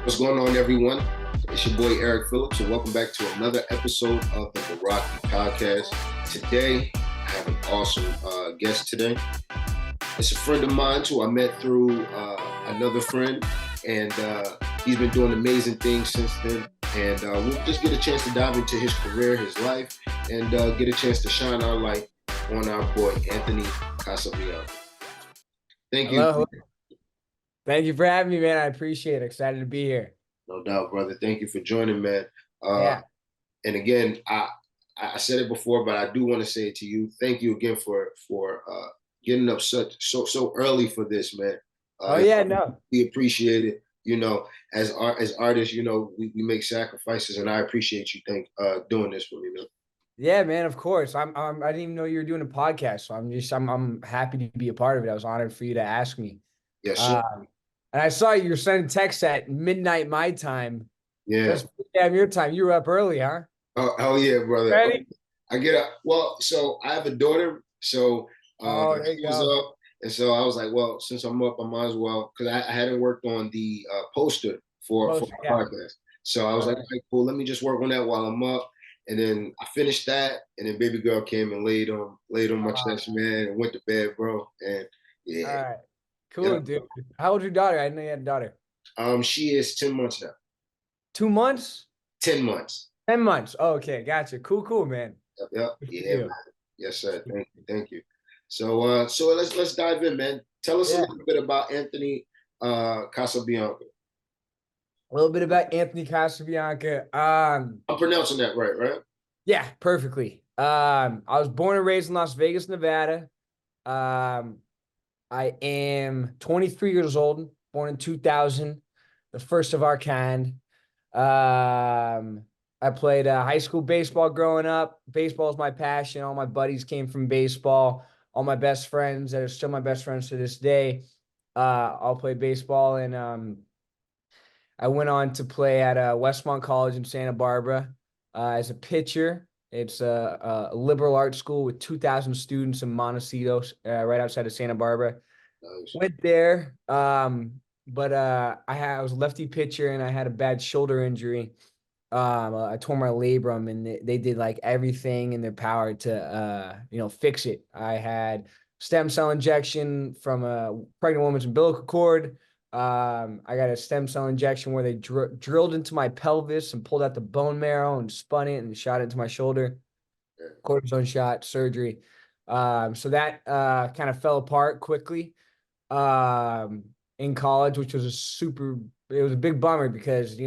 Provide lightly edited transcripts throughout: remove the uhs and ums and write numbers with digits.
What's going on, everyone? It's your boy Eric Phillips, and welcome back to another episode of the Meraki podcast. Today, I have an awesome guest today. It's a friend of mine who I met through another friend, and he's been doing amazing things since then. And we'll just get a chance to dive into his career, his life, and get a chance to shine our light on our boy, Anthony Casabianca. Thank you. Hello. Thank you for having me, man. I appreciate it. Excited to be here. No doubt, brother. Thank you for joining, man. Yeah. And again, I said it before, but I do want to say it to you. Thank you again for getting up so early for this, man. Oh yeah, no. We appreciate it. As artists, we make sacrifices, and I appreciate you doing this for me, man. Yeah, man. Of course. I didn't even know you were doing a podcast, so I'm happy to be a part of it. I was honored for you to ask me. Yes, sir. And I saw you were sending texts at midnight my time. Yeah. That's your time. You were up early, huh? Oh yeah, brother. Ready? I get up. Well, so I have a daughter, so there you was go. up, and so I was like, well, since I'm up, I might as well, because I hadn't worked on the poster for my podcast. So I was like, okay, cool, let me just work on that while I'm up. And then I finished that, and then baby girl came and laid on my chest, man, and went to bed, bro. And yeah. All right. Cool, dude. How old's your daughter? I didn't know you had a daughter. She is 10 months now. 2 months? 10 months. 10 months. Oh, okay, gotcha. Cool, man. Yep. Yeah, man. Yes, sir. Thank you. So let's dive in, man. Tell us a little bit about Anthony Casabianca. A little bit about Anthony Casabianca. I'm pronouncing that right? Yeah, perfectly. I was born and raised in Las Vegas, Nevada. I am 23 years old, born in 2000, the first of our kind. I played high school baseball growing up. Baseball is my passion. All my buddies came from baseball. All my best friends that are still my best friends to this day, all play baseball. And I went on to play at Westmont College in Santa Barbara as a pitcher. It's a liberal arts school with 2,000 students in Montecito, right outside of Santa Barbara. Nice. Went there, but I was a lefty pitcher and I had a bad shoulder injury. I tore my labrum, and they did like everything in their power to fix it. I had stem cell injection from a pregnant woman's umbilical cord. I got a stem cell injection where they drilled into my pelvis and pulled out the bone marrow and spun it and shot it into my shoulder. Cortisone shot, surgery. So that kind of fell apart quickly in college, which was it was a big bummer because,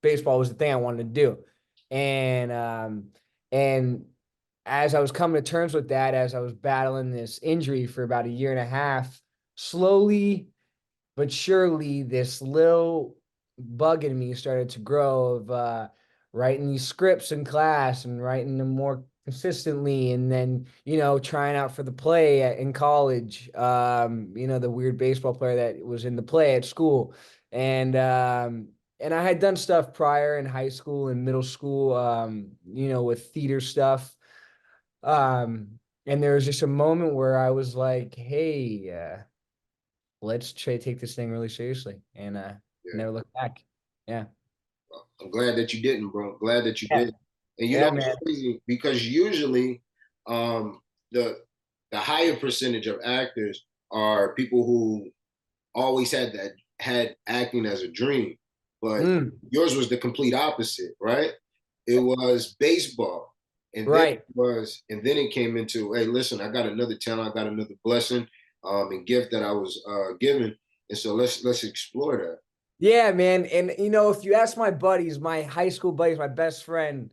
baseball was the thing I wanted to do. And as I was coming to terms with that, as I was battling this injury for about a year and a half, slowly but surely this little bug in me started to grow of writing these scripts in class and writing them more consistently, and then trying out for the play in college, the weird baseball player that was in the play at school. And I had done stuff prior in high school and middle school, with theater stuff. And there was just a moment where I was like, hey, let's take this thing really seriously, and never look back. Yeah. Well, I'm glad that you didn't, bro. Glad that you did. And it's crazy because usually the higher percentage of actors are people who always had acting as a dream. But yours was the complete opposite, right? It was baseball. And then it came into, hey, listen, I got another talent, I got another blessing and gift that I was given. And so let's explore that. Yeah, man. And if you ask my buddies, my high school buddies, my best friend,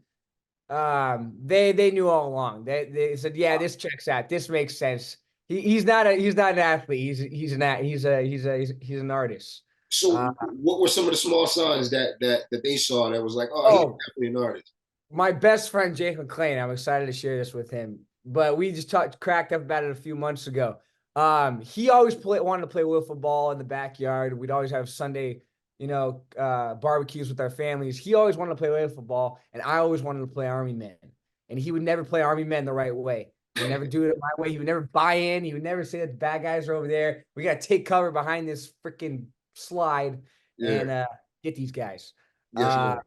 they knew all along. They said, yeah, this checks out. This makes sense. He's not an athlete. He's an artist. So what were some of the small signs that they saw that was like, he's definitely an artist? My best friend, Jake McClain, I'm excited to share this with him, but we just cracked up about it a few months ago. He always wanted to play wiffle ball in the backyard. We'd always have Sunday, barbecues with our families. He always wanted to play wiffle ball, and I always wanted to play Army Men. And he would never play Army Men the right way. He would never do it my way. He would never buy in. He would never say that the bad guys are over there. We got to take cover behind this freaking slide. Yeah. get these guys. Yes, sir.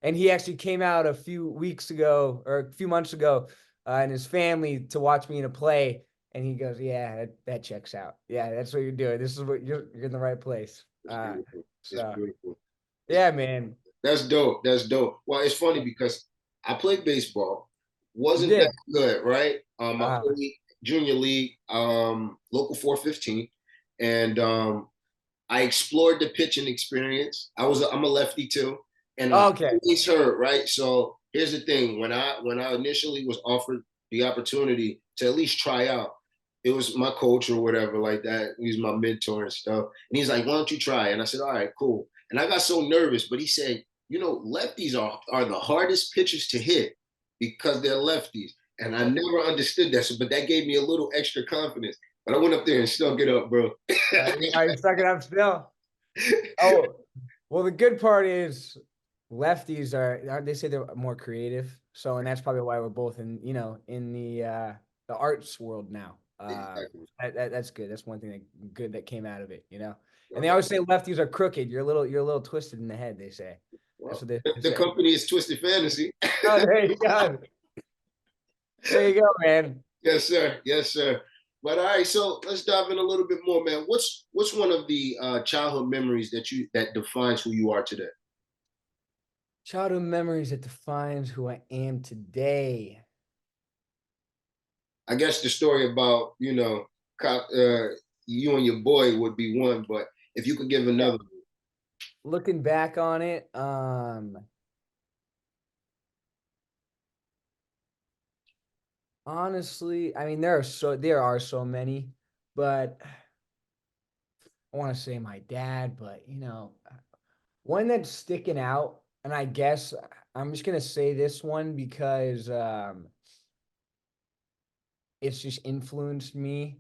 And he actually came out a few weeks ago or a few months ago, and his family to watch me in a play. And he goes, "Yeah, that checks out. Yeah, that's what you're doing. This is what you're in the right place." It's beautiful. It's So beautiful. It's yeah, man, That's dope. That's dope. Well, it's funny because I played baseball, you wasn't that did. good, right? I Uh, played junior league, local 415, and I explored the pitching experience. I'm a lefty too, and I okay. always heard, right? So here's the thing: when I initially was offered the opportunity to at least try out, it was my coach or whatever like that. He's my mentor and stuff, and he's like, "Why don't you try?" And I said, "All right, cool." And I got so nervous, but he said, lefties are the hardest pitchers to hit because they're lefties. And I never understood that. So, but that gave me a little extra confidence. But I went up there and stuck it up, bro. Are you sucking up still? Oh, well, the good part is lefties they say they're more creative. So, and that's probably why we're both in the arts world now. Exactly. That's good. That's one thing good that came out of it. And they Well, always say lefties are crooked. You're a little twisted in the head, they say. That's what they the say. company is Twisted Fantasy. Oh, there you go. There you go, man. Yes, sir. Yes, sir. But all right, so let's dive in a little bit more, man. What's one of the childhood memories that defines who you are today? Childhood memories that defines who I am today. I guess the story about you and your boy would be one, but if you could give another, Looking back on it, honestly, I mean there are so many, but I want to say my dad, but one that's sticking out, and I guess I'm just gonna say this one because it's just influenced me.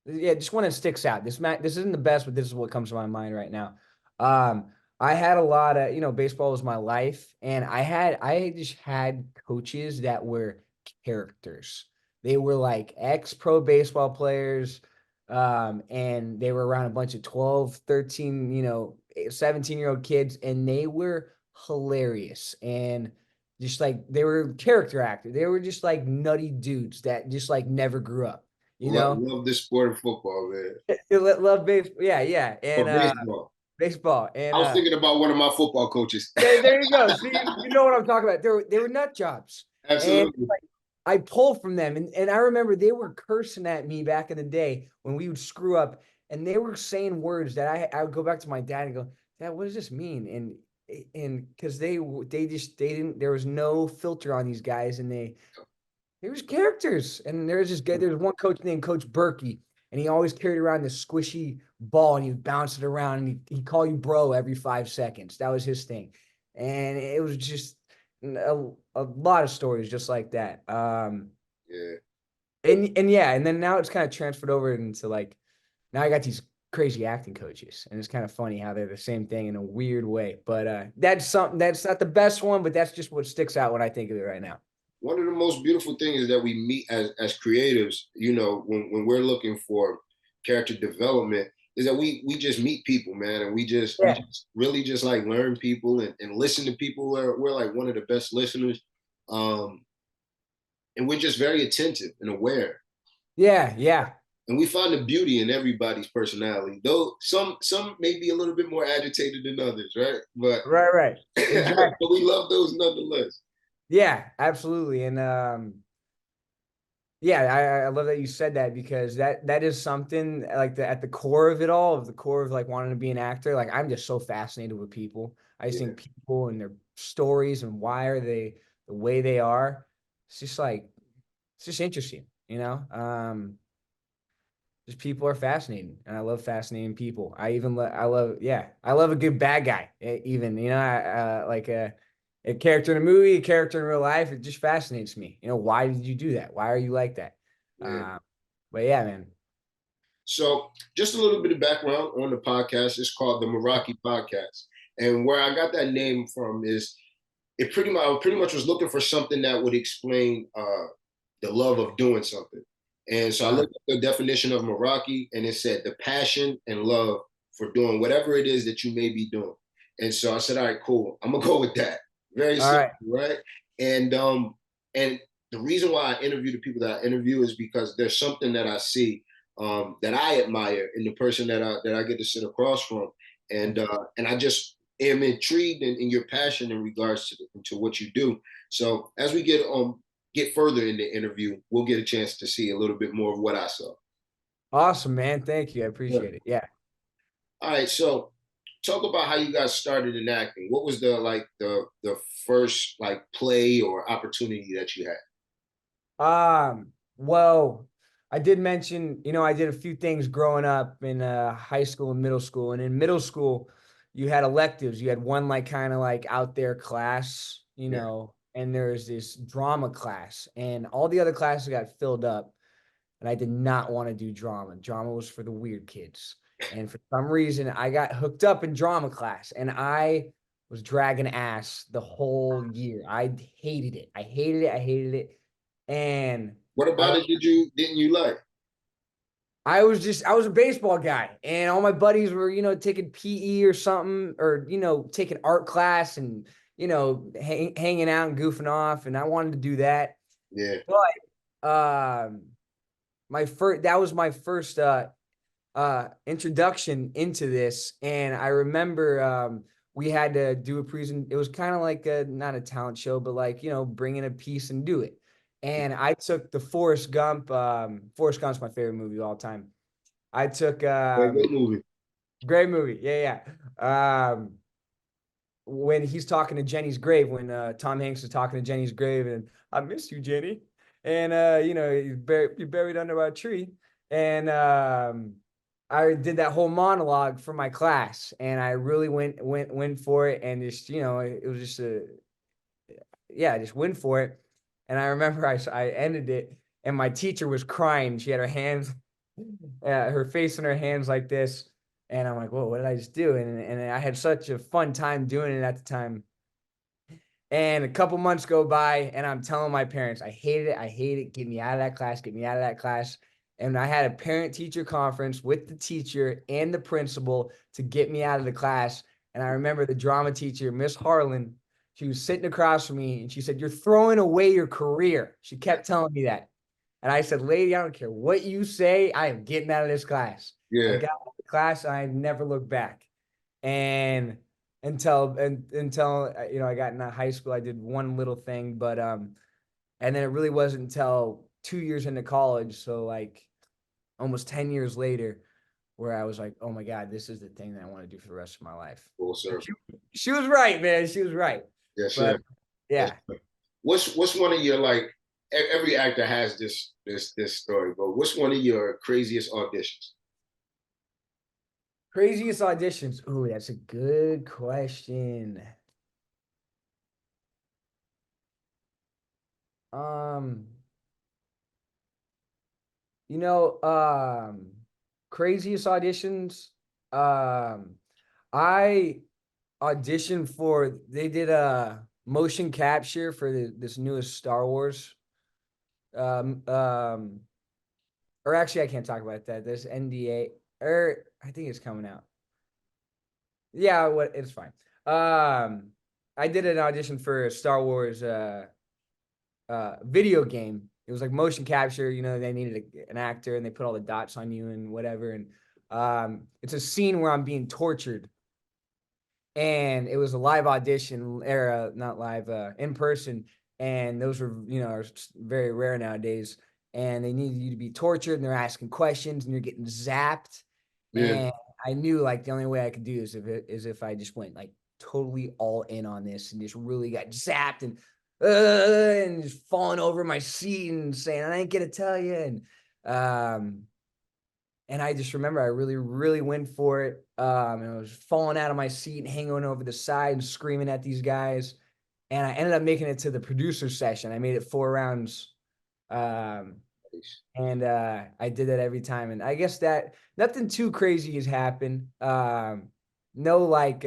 Yeah, just one that sticks out. This isn't the best, but this is what comes to my mind right now. Um, I had a lot of, baseball was my life, and I just had coaches that were characters. They were like ex-pro baseball players, and they were around a bunch of 12, 13, 17-year-old kids, and they were hilarious. And just like they were character actors. They were just like nutty dudes that just like never grew up, you know? love this sport of football, man, Love baseball. Yeah, yeah. And or baseball. baseball. I And was thinking about one of my football coaches. there you go. See, you know what I'm talking about. They were nut jobs. And Absolutely. I pull from them. And I remember they were cursing at me back in the day when we would screw up. And they were saying words that I would go back to my dad and go, "Dad, what does this mean?" And because they didn't, there was no filter on these guys, and there was characters, and there's this guy. There's one coach named Coach Berkey, and he always carried around this squishy ball, and he'd bounce it around, and he'd call you bro every 5 seconds. That was his thing, and it was just a lot of stories just like that. Yeah. And yeah, and then now it's kind of transferred over into like now I got these crazy acting coaches, and it's kind of funny how they're the same thing in a weird way. But that's something that's not the best one, but that's just what sticks out when I think of it right now. One of the most beautiful things that we meet as creatives, when we're looking for character development, is that we just meet people, man, and we Yeah. just really just like learn people and listen to people. We're like one of the best listeners, um, and we're just very attentive and aware, Yeah, yeah. and we find the beauty in everybody's personality. Though some may be a little bit more agitated than others, right? But Right, right. Exactly. but we love those nonetheless. Yeah, absolutely. And yeah, I love that you said that because that is something like at the core of it all, of the core of like wanting to be an actor. Like I'm just so fascinated with people. I just Yeah, think people and their stories and why are they the way they are. It's just like it's just interesting. Just people are fascinating, and I love fascinating people. I love a good bad guy. Even like a character in a movie, a character in real life. It just fascinates me. Why did you do that? Why are you like that? yeah. Um, but yeah, man. So, just a little bit of background on the podcast. It's called the Meraki Podcast, and where I got that name from is I pretty much was looking for something that would explain the love of doing something. And so I Uh, looked at the definition of Meraki, and it said the passion and love for doing whatever it is that you may be doing. And so I said, all right, cool. I'm gonna go with that. Very All simple, right. right? And the reason why I interview the people that I interview is because there's something that I see that I admire in the person that I get to sit across from, and I just am intrigued in your passion in regards to what you do. So as we get further in the interview, we'll get a chance to see a little bit more of what I saw. Awesome, man. Thank you. I Yeah. appreciate it. Yeah. All right, so talk about how you guys started in acting. What was the first like play or opportunity that you had? Well, I did mention, I did a few things growing up in high school and middle school. And in middle school, you had electives. You had one like kind of like out there class, Yeah. and there's this drama class, and all the other classes got filled up. And I did not want to do drama. Drama was for the weird kids. And for some reason, I got hooked up in drama class, and I was dragging ass the whole year. I hated it. I hated it. I hated it. And What I about it didn't you like? I was a baseball guy, and all my buddies were, taking PE or something, or, taking art class and, hanging out and goofing off. And I wanted to do that. Yeah. But that was my first introduction into this. And I remember we had to do it was kind of like not a talent show, but like, bring in a piece and do it. And I took the Forrest Gump's my favorite movie of all time. I took Wait, what movie? great movie. Yeah, yeah. When he's talking to Jenny's grave, when Tom Hanks is talking to Jenny's grave, and I miss you, Jenny. And you're buried under a tree. And I did that whole monologue for my class, and I really went for it. And just, it was just I just went for it. And I remember I ended it, and my teacher was crying. She had her hands, her face in her hands like this. And I'm like, whoa, what did I just do? And I had such a fun time doing it at the time. And a couple months go by, and I'm telling my parents, I hate it. I hate it. Get me out of that class. Get me out of that class. And I had a parent teacher conference with the teacher and the principal to get me out of the class. And I remember the drama teacher, Miss Harlan, she was sitting across from me, and she said, "You're throwing away your career." She kept telling me that. And I said, "Lady, I don't care what you say. I am getting out of this class." I Yeah. got out of the class, and I never looked back. And until I got into high school, I did one little thing, but and then it really wasn't until 2 years into college, so like almost 10 years later, where I was like, oh my God, this is the thing that I want to do for the rest of my life. Full And circle. she was right, man. She was right. Yes, But sir. Yes, yeah. sir. What's one of your like every actor has this story, but what's one of your craziest auditions? Craziest auditions. Ooh, that's a good question. Um, you know, craziest auditions. Um, I auditioned for, they did a motion capture for this newest Star Wars. Um, um, or actually, I can't talk about that. There's NDA, or I think it's coming out. Yeah, it's fine. I did an audition for a Star Wars video game. It was like motion capture. They needed an actor, and they put all the dots on you and whatever. And it's a scene where I'm being tortured, and it was a live audition, era, not live, in person. And those were, are very rare nowadays. And they needed you to be tortured, and they're asking questions, and you're getting zapped. Yeah. And I knew like the only way I could do this if I just went like totally all in on this and just really got zapped and just falling over my seat and saying, "I ain't gonna tell you." And I just remember I really, really went for it. And I was falling out of my seat and hanging over the side and screaming at these guys. And I ended up making it to the producer session. I made it 4 rounds. Um, and I did that every time. And I guess that nothing too crazy has happened. No, like,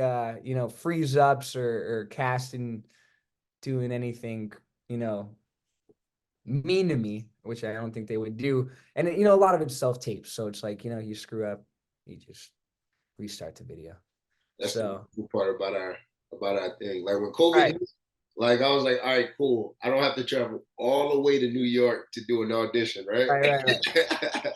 freeze ups or casting doing anything, you know, mean to me, which I don't think they would do. And a lot of it's self-taped, so it's like, you screw up, you just restart the video. That's the So, cool part about our thing. Like when all COVID right, hit, like I was like, all right, cool. I don't have to travel all the way to New York to do an audition, right? right.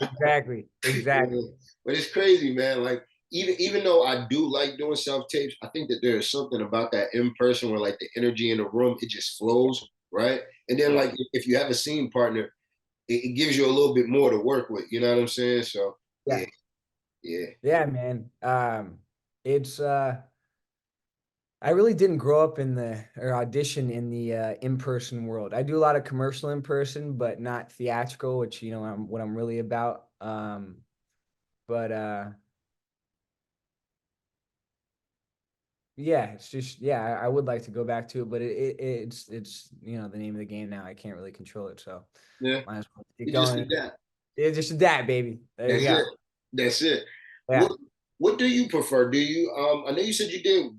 Exactly, Yeah. exactly. But it's crazy, man. Like even though I do like doing self tapes, I think that there's something about that in person where like the energy in the room it just flows, right? And then like if you have a scene partner, it gives you a little bit more to work with. You know what I'm saying? So Yeah, yeah, yeah, yeah, man. It's I really didn't grow up in the or audition in the in-person world. I do a lot of commercial in person, but not theatrical, which I'm what I'm really about. But yeah, it's just yeah, I would like to go back to it, but it's the name of the game now. I can't really control it, so yeah. might as well get You just going. adapt. It's just that, baby. There you That's it. go. That's it. Yeah, What do you prefer? Do you I know you said you did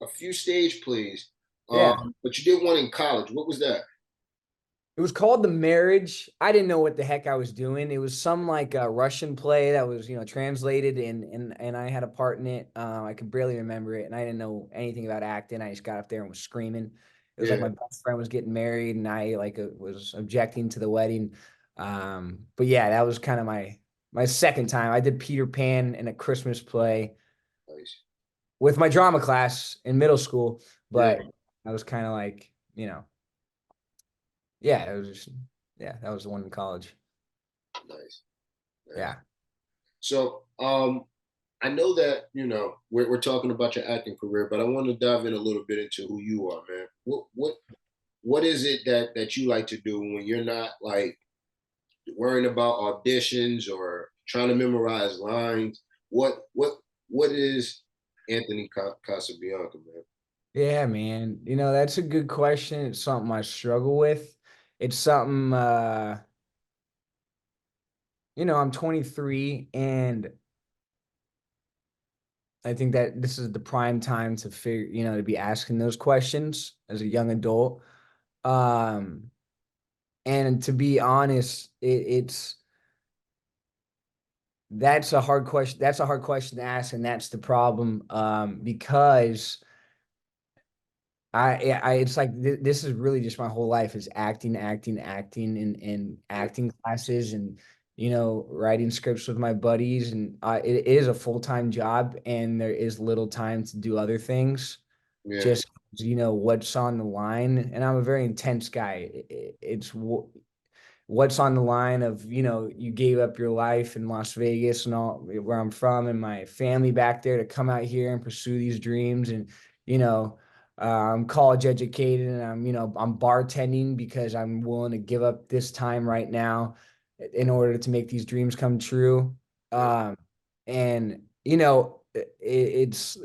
a few stage plays, yeah. but you did one in college. What was that? It was called The Marriage. I didn't know what the heck I was doing. It was some like a Russian play that was, translated and I had a part in it. I could barely remember it and I didn't know anything about acting. I just got up there and was screaming. It was like Yeah, my best friend was getting married and I like was objecting to the wedding. But yeah, that was kind of my second time. I did Peter Pan in a Christmas play nice. with my drama class in middle school, Yeah, but I was kind of like, yeah, it was just yeah, that was the one in college. nice, nice. Yeah. So, I know that we're talking about your acting career, but I want to dive in a little bit into who you are, man. What is it that you like to do when you're not like worrying about auditions or trying to memorize lines? What is Anthony Casabianca, man? Yeah, man. That's a good question. It's something I struggle with. It's something I'm 23 and I think that this is the prime time to figure, to be asking those questions as a young adult. Um, and to be honest, it's that's a hard question. That's a hard question to ask, and that's the problem. Because it's like this is really just my whole life is acting, acting, acting, and Yeah, acting classes, and writing scripts with my buddies, and it is a full-time job, and there is little time to do other things. yeah, Just what's on the line, and I'm a very intense guy. What's on the line of you gave up your life in Las Vegas and all where I'm from and my family back there to come out here and pursue these dreams and you know I'm college educated and I'm bartending because I'm willing to give up this time right now in order to make these dreams come true. yeah, And it's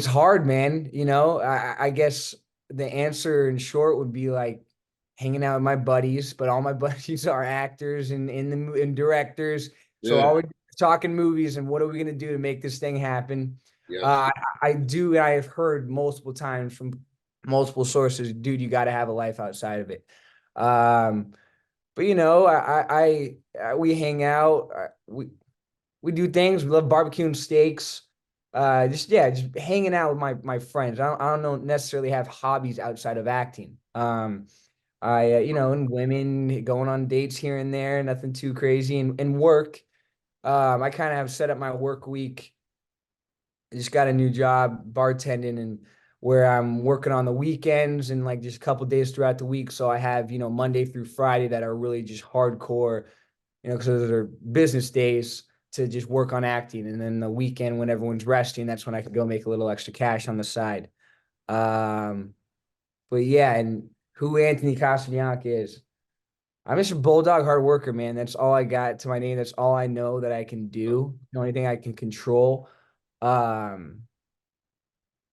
hard, man. I guess the answer in short would be like hanging out with my buddies, but all my buddies are actors and directors. So yeah. always talking movies and what are we gonna do to make this thing happen? Yes, I do, and I have heard multiple times from multiple sources, dude, you got to have a life outside of it. Um, but we hang out. We do things. We love barbecuing steaks. Just yeah, just hanging out with my friends. I don't necessarily have hobbies outside of acting. And women going on dates here and there, nothing too crazy. And work. I kind of have set up my work week. I just got a new job bartending and where I'm working on the weekends and like just a couple days throughout the week. So I have, Monday through Friday that are really just hardcore, because those are business days to just work on acting. And then the weekend when everyone's resting, that's when I can go make a little extra cash on the side. Um, but yeah, and who Anthony Casabianca is. I'm just a bulldog hard worker, man. That's all I got to my name. That's all I know that I can do. The only thing I can control. Um,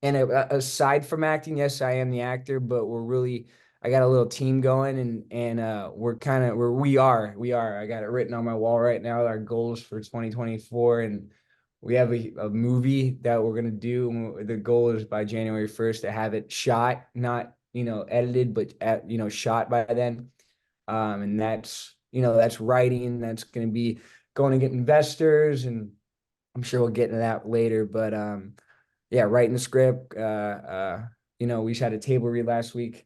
and aside from acting, yes, I am the actor, but I got a little team going and we're kind of where we are. I got it written on my wall right now, our goals for 2024. And we have a movie that we're going to do. The goal is by January 1st to have it shot, not, edited, but shot by then. And that's writing, that's going to be going to get investors and I'm sure we'll get into that later, but yeah, writing the script. We just had a table read last week.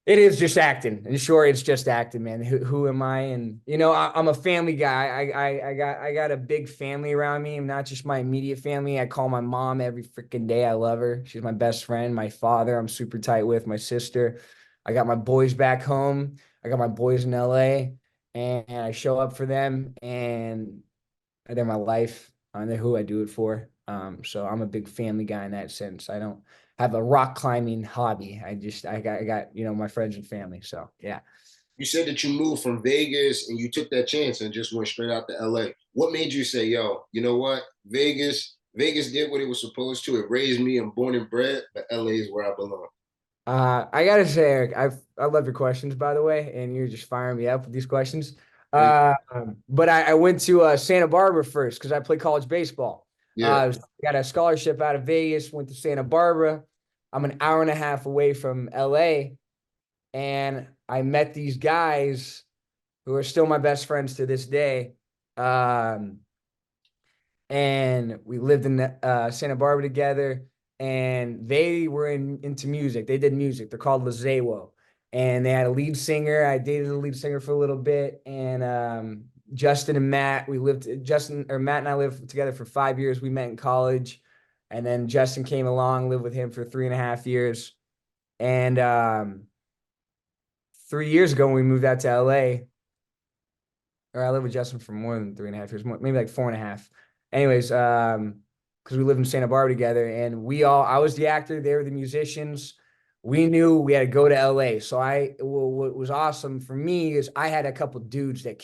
It is just acting. In short, it's just acting, man. Who am I? And I'm a family guy. I got a big family around me, not just my immediate family. I call my mom every freaking day. I love her. She's my best friend. My father, I'm super tight with. My sister. I got my boys back home. I got my boys in LA, and I show up for them, and they're my life. And they're who I do it for. So I'm a big family guy in that sense. I don't have a rock climbing hobby. I got my friends and family. So yeah. You said that you moved from Vegas and you took that chance and just went straight out to LA. What made you say, yo, you know what? Vegas did what it was supposed to. It raised me. I'm born and bred, but LA is where I belong. I gotta say, Eric, I love your questions, by the way, and you're just firing me up with these questions. Thank But I went to Santa Barbara first because I played college baseball. you. Yeah, Got a scholarship out of Vegas, went to Santa Barbara. I'm an hour and a half away from LA, and I met these guys who are still my best friends to this day. Um, and we lived in Santa Barbara together. And they were into music. They did music. They're called Lazewo, and they had a lead singer. I dated the lead singer for a little bit, and Justin and Matt. Matt and I lived together for 5 years. We met in college, and then Justin came along, lived with him for 3.5 years, and 3 years ago when we moved out to LA, or I lived with Justin for more than 3.5 years, maybe like 4.5. Anyways, because we lived in Santa Barbara together, and I was the actor, they were the musicians. We knew we had to go to LA. So what was awesome for me is I had a couple dudes that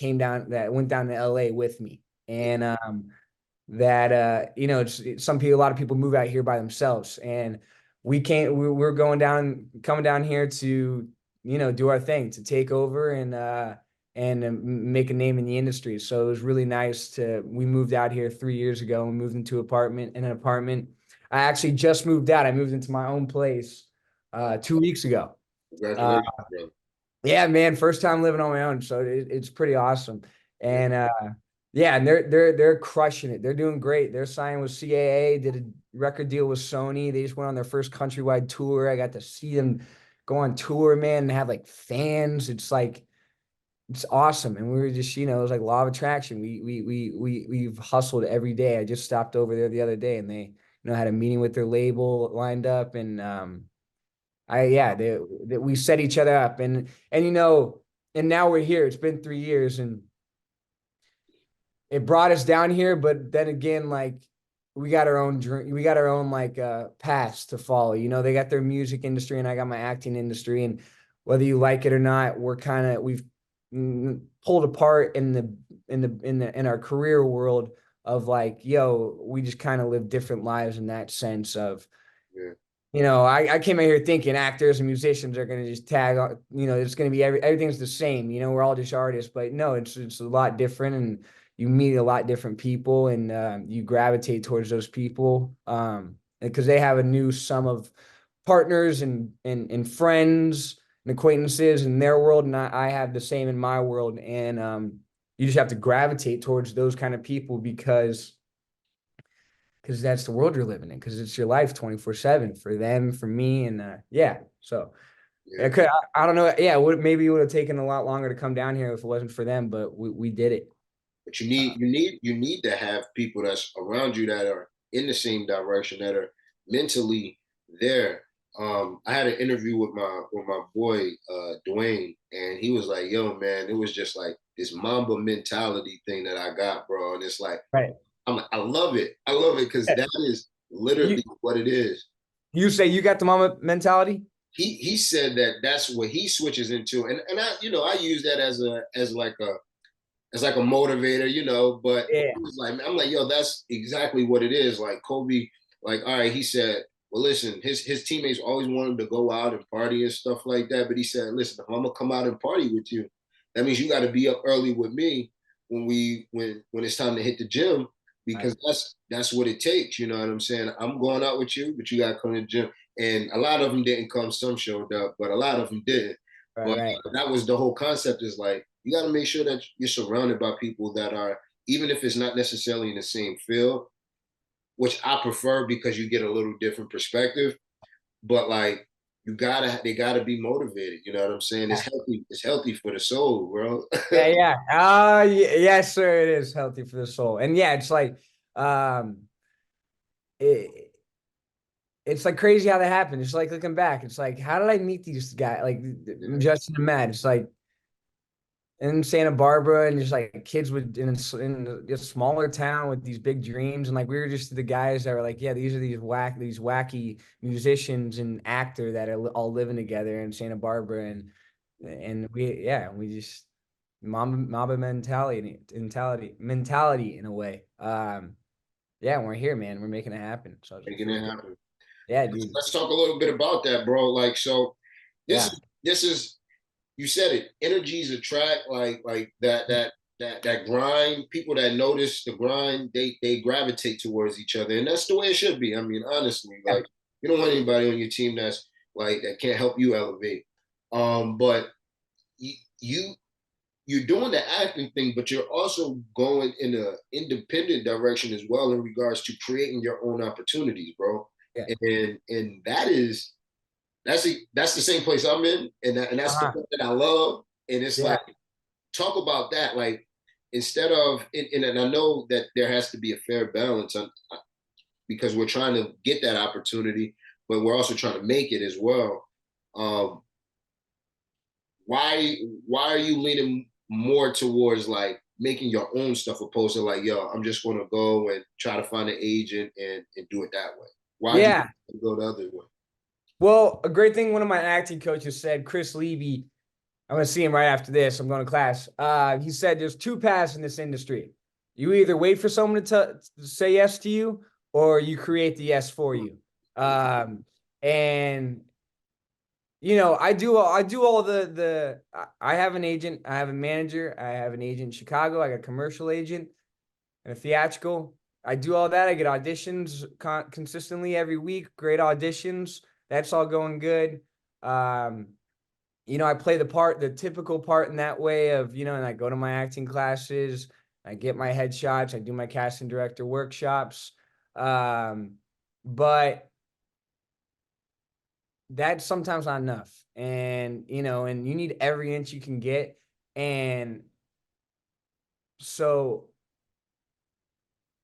went down to LA with me, and that a lot of people move out here by themselves, and we're coming down here to do our thing, to take over and make a name in the industry. So it was really nice we moved out here 3 years ago, and we moved into an apartment. I actually just moved out. I moved into my own place 2 weeks ago. uh, congratulations, bro. yeah, man, first time living on my own, so it's pretty awesome. And yeah, and they're crushing it. They're doing great. They're signing with CAA, did a record deal with Sony. They just went on their first countrywide tour. I got to see them go on tour, man, and have like fans. It's awesome. And we were just, it was like law of attraction. We've hustled every day. I just stopped over there the other day, and they, had a meeting with their label lined up, and yeah, we set each other up, and now we're here. It's been 3 years, and it brought us down here. But then again, like, we got our own dream, we got our own like paths to follow. They got their music industry, and I got my acting industry, and whether you like it or not, we've pulled apart in our career world of like, yo, we just kind of live different lives in that sense of, Yeah, I came out here thinking actors and musicians are going to just tag on, it's going to be everything's the same, we're all just artists, but no, it's a lot different, and you meet a lot different people, and you gravitate towards those people, because they have a new sum of partners and friends and acquaintances in their world, and I have the same in my world, and you just have to gravitate towards those kind of people because that's the world you're living in, because it's your life 24/7 for them, for me, and yeah. So yeah. I don't know. Yeah, maybe it would have taken a lot longer to come down here if it wasn't for them, but we did it. But you need to have people that's around you that are in the same direction, that are mentally there. I had an interview with my boy Dwayne, and he was like, "Yo, man, it was just like this Mamba mentality thing that I got, bro." And it's like, Right. I love it. I love it because that is You literally what it is. you say you got the mama mentality? He said that that's what he switches into, and I use that as like a motivator, but Yeah. he was like, I'm like, yo, that's exactly what it is. Like Kobe, like, all right, he said, well, listen, his teammates always wanted him to go out and party and stuff like that. But he said, listen, if I'm gonna come out and party with you, that means you got to be up early with me when it's time to hit the gym, Right. because that's what it takes. You know what I'm saying? I'm going out with you, but you got to come to the gym. And a lot of them didn't come. Some showed up, but a lot of them didn't. Right. But Right. that was the whole concept, is like, you got to make sure that you're surrounded by people that are, even if it's not necessarily in the same field, which I prefer because you get a little different perspective. But like they gotta be motivated. You know what I'm saying? It's Yeah, healthy. It's healthy for the soul, bro. yeah, yeah. Yes, sir. It is healthy for the soul, and yeah, it's like, um, it, it's like crazy how that happened. It's like looking back, it's like, how did I meet these guys? Like Yeah, Justin and Matt. It's like in Santa Barbara, and just like kids with in a smaller town with these big dreams, and like we were just the guys that were like, yeah, these are these wacky musicians and actor that are all living together in Santa Barbara, and we just Mamba mentality in a way. Yeah, we're here, man. We're making it happen. So it making feels it good. happen. Yeah, Let's, dude. let's talk a little bit about that, bro. Like, so this Yeah. is this is you said it. Energies attract like that grind. People that notice the grind, they gravitate towards each other, and that's the way it should be. I mean, honestly, Yeah. like you don't want anybody on your team that's like that can't help you elevate. But you you're doing the acting thing, but you're also going in a independent direction as well in regards to creating your own opportunities, bro. Yeah. And that's the same place I'm in, and that's the Uh-huh. one that I love. And it's Yeah. like talk about that, like instead of and I know that there has to be a fair balance because we're trying to get that opportunity, but we're also trying to make it as well. Um, why why are you leaning more towards like making your own stuff opposed to like, yo, I'm just gonna go and try to find an agent and do it that way? Why'd you Yeah. go the other way? Well, a great thing one of my acting coaches said, Chris Levy, I'm going to see him right after this. I'm going to class. He said there's two paths in this industry. You either wait for someone to say yes to you, or you create the yes for you. And I do all I have an agent, I have a manager, I have an agent in Chicago, I got a commercial agent and a theatrical. I do all that. I get auditions consistently every week, great auditions. That's all going good. Um, I play the typical part in that way of, and I go to my acting classes, I get my headshots, I do my casting director workshops. Um, but that's sometimes not enough. And you need every inch you can get. And so,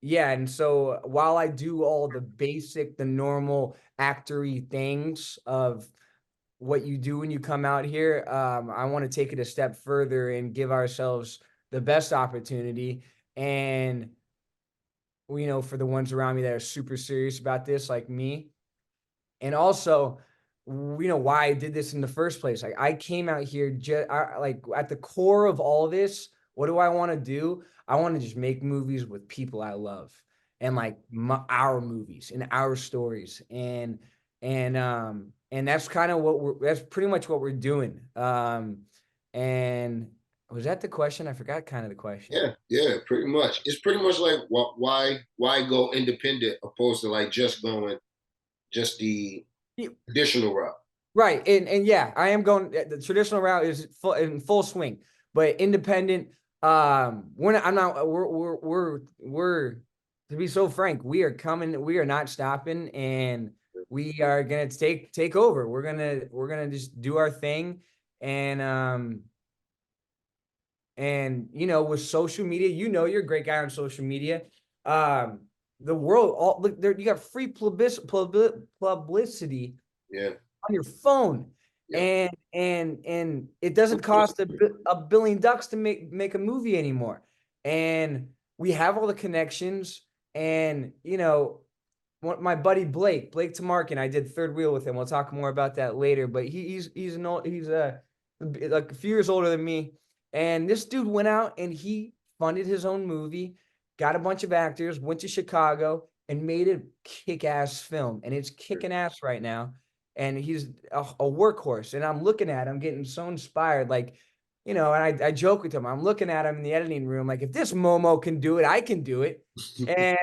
yeah. And so while I do all the normal actory things of what you do when you come out here, I want to take it a step further and give ourselves the best opportunity. And, for the ones around me that are super serious about this, like me, and also why I did this in the first place. Like I came out here just like at the core of all of this, what do I want to do? I want to just make movies with people I love, and like our movies and our stories, and that's kind of that's pretty much what we're doing. And was that the question? I forgot kind of the question. Yeah, pretty much. It's pretty much like why go independent opposed to like just going just the traditional route. Right. And yeah, I am going the traditional route is in full swing, but independent, we're not, I'm not, we're to be so frank, we are not stopping, and we are going to take over. We're going to just do our thing. And with social media, you're a great guy on social media. Um, the world, all look there, you got free publicity Yeah, on your phone, yeah. and it doesn't cost a billion ducks to make a movie anymore. And we have all the connections, and my buddy Blake Tamarkin, I did Third Wheel with him. We'll talk more about that later, but he's like a few years older than me, and this dude went out and he funded his own movie, got a bunch of actors, went to Chicago and made a kick-ass film, and it's kicking ass right now. And he's a workhorse, and I'm looking at him getting so inspired, like, and I joke with him. I'm looking at him in the editing room, like, if this Momo can do it, I can do it. And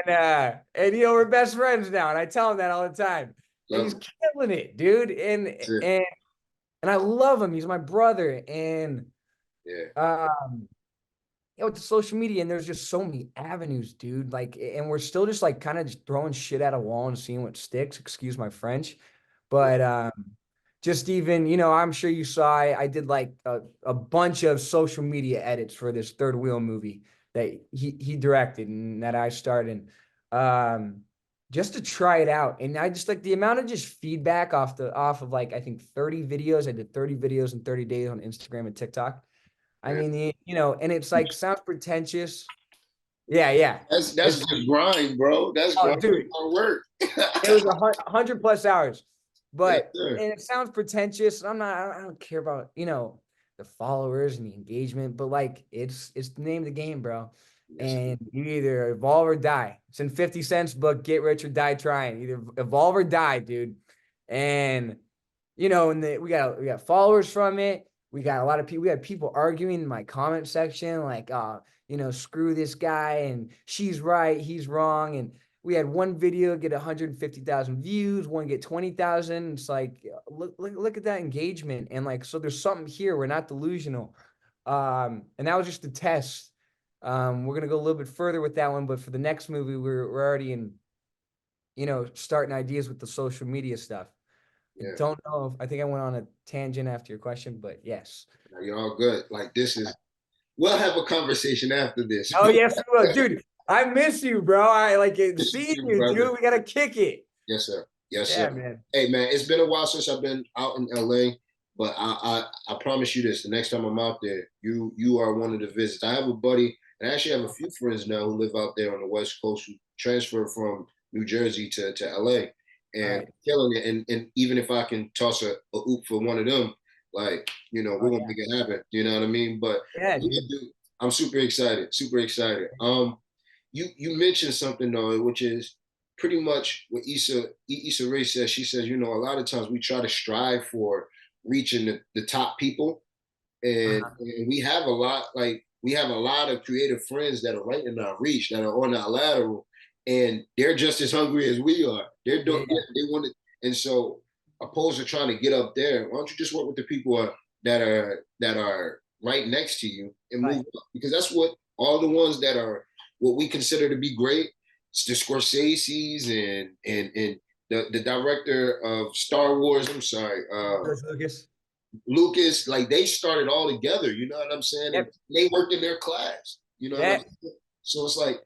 we're best friends now, and I tell him that all the time. And Love he's it. killing it, dude. That's it. And I love him. He's my brother. And Yeah. um with the social media, and there's just so many avenues, dude. Like, and we're still just like kind of just throwing shit at a wall and seeing what sticks. Excuse my French, but just even, I'm sure you saw I did like a bunch of social media edits for this Third Wheel movie that he directed and that I starred in, just to try it out. And I just like the amount of just feedback off of like I think 30 videos. I did 30 videos in 30 days on Instagram and TikTok. I Yeah. mean, and it's like sounds pretentious. Yeah, yeah. That's It's just grind, bro. That's oh, grind dude, hard work. it was 100 plus hours, Yes, but sir. and it sounds pretentious. I don't care about the followers and the engagement, but like it's the name of the game, bro. Yes, And you either evolve or die. It's in 50 Cent's book, Get Rich or Die Trying. Either evolve or die, dude. And and we got followers from it. We got a lot of people. We had people arguing in my comment section, like, screw this guy and she's right, he's wrong. And we had one video get 150,000 views, one get 20,000. It's like, look at that engagement. And like, so there's something here. We're not delusional. And that was just a test. We're gonna go a little bit further with that one, but for the next movie, we're already in, starting ideas with the social media stuff. I yeah. don't know if I think I went on a tangent after your question, but yes. No, you're all good. Like this is. We'll have a conversation after this. Oh yes, we will, dude. I miss you, bro. I like it, This is seeing you, you, brother. dude. We gotta kick it. Yes, sir. Yes, sir. Yeah, man. Hey, man, it's been a while since I've been out in LA, but I promise you this: the next time I'm out there, you are one of the visits. I have a buddy, and I actually have a few friends now who live out there on the West Coast who transferred from New Jersey to LA All and right. killing it. And even if I can toss a oop for one of them, like Oh we're gonna yeah. make it happen. You know what I mean? But Yeah, yeah, dude. dude, I'm super excited. Super excited. You mentioned something though, which is pretty much what Issa Rae says. She says, a lot of times we try to strive for reaching the top people, Uh-huh. and we have a lot of creative friends that are right in our reach, that are on our lateral, and they're just as hungry as we are. Yeah, yeah. They want it, and so opposed to trying to get up there, why don't you just work with the people that are right next to you and move Right. up? Because that's what all the ones that are what we consider to be great, the Scorsese's and the director of Star Wars. I'm sorry, George Lucas. Lucas. Like they started all together. You know what I'm saying? And Yep. they worked in their class. You know what I'm Yeah. saying? So it's like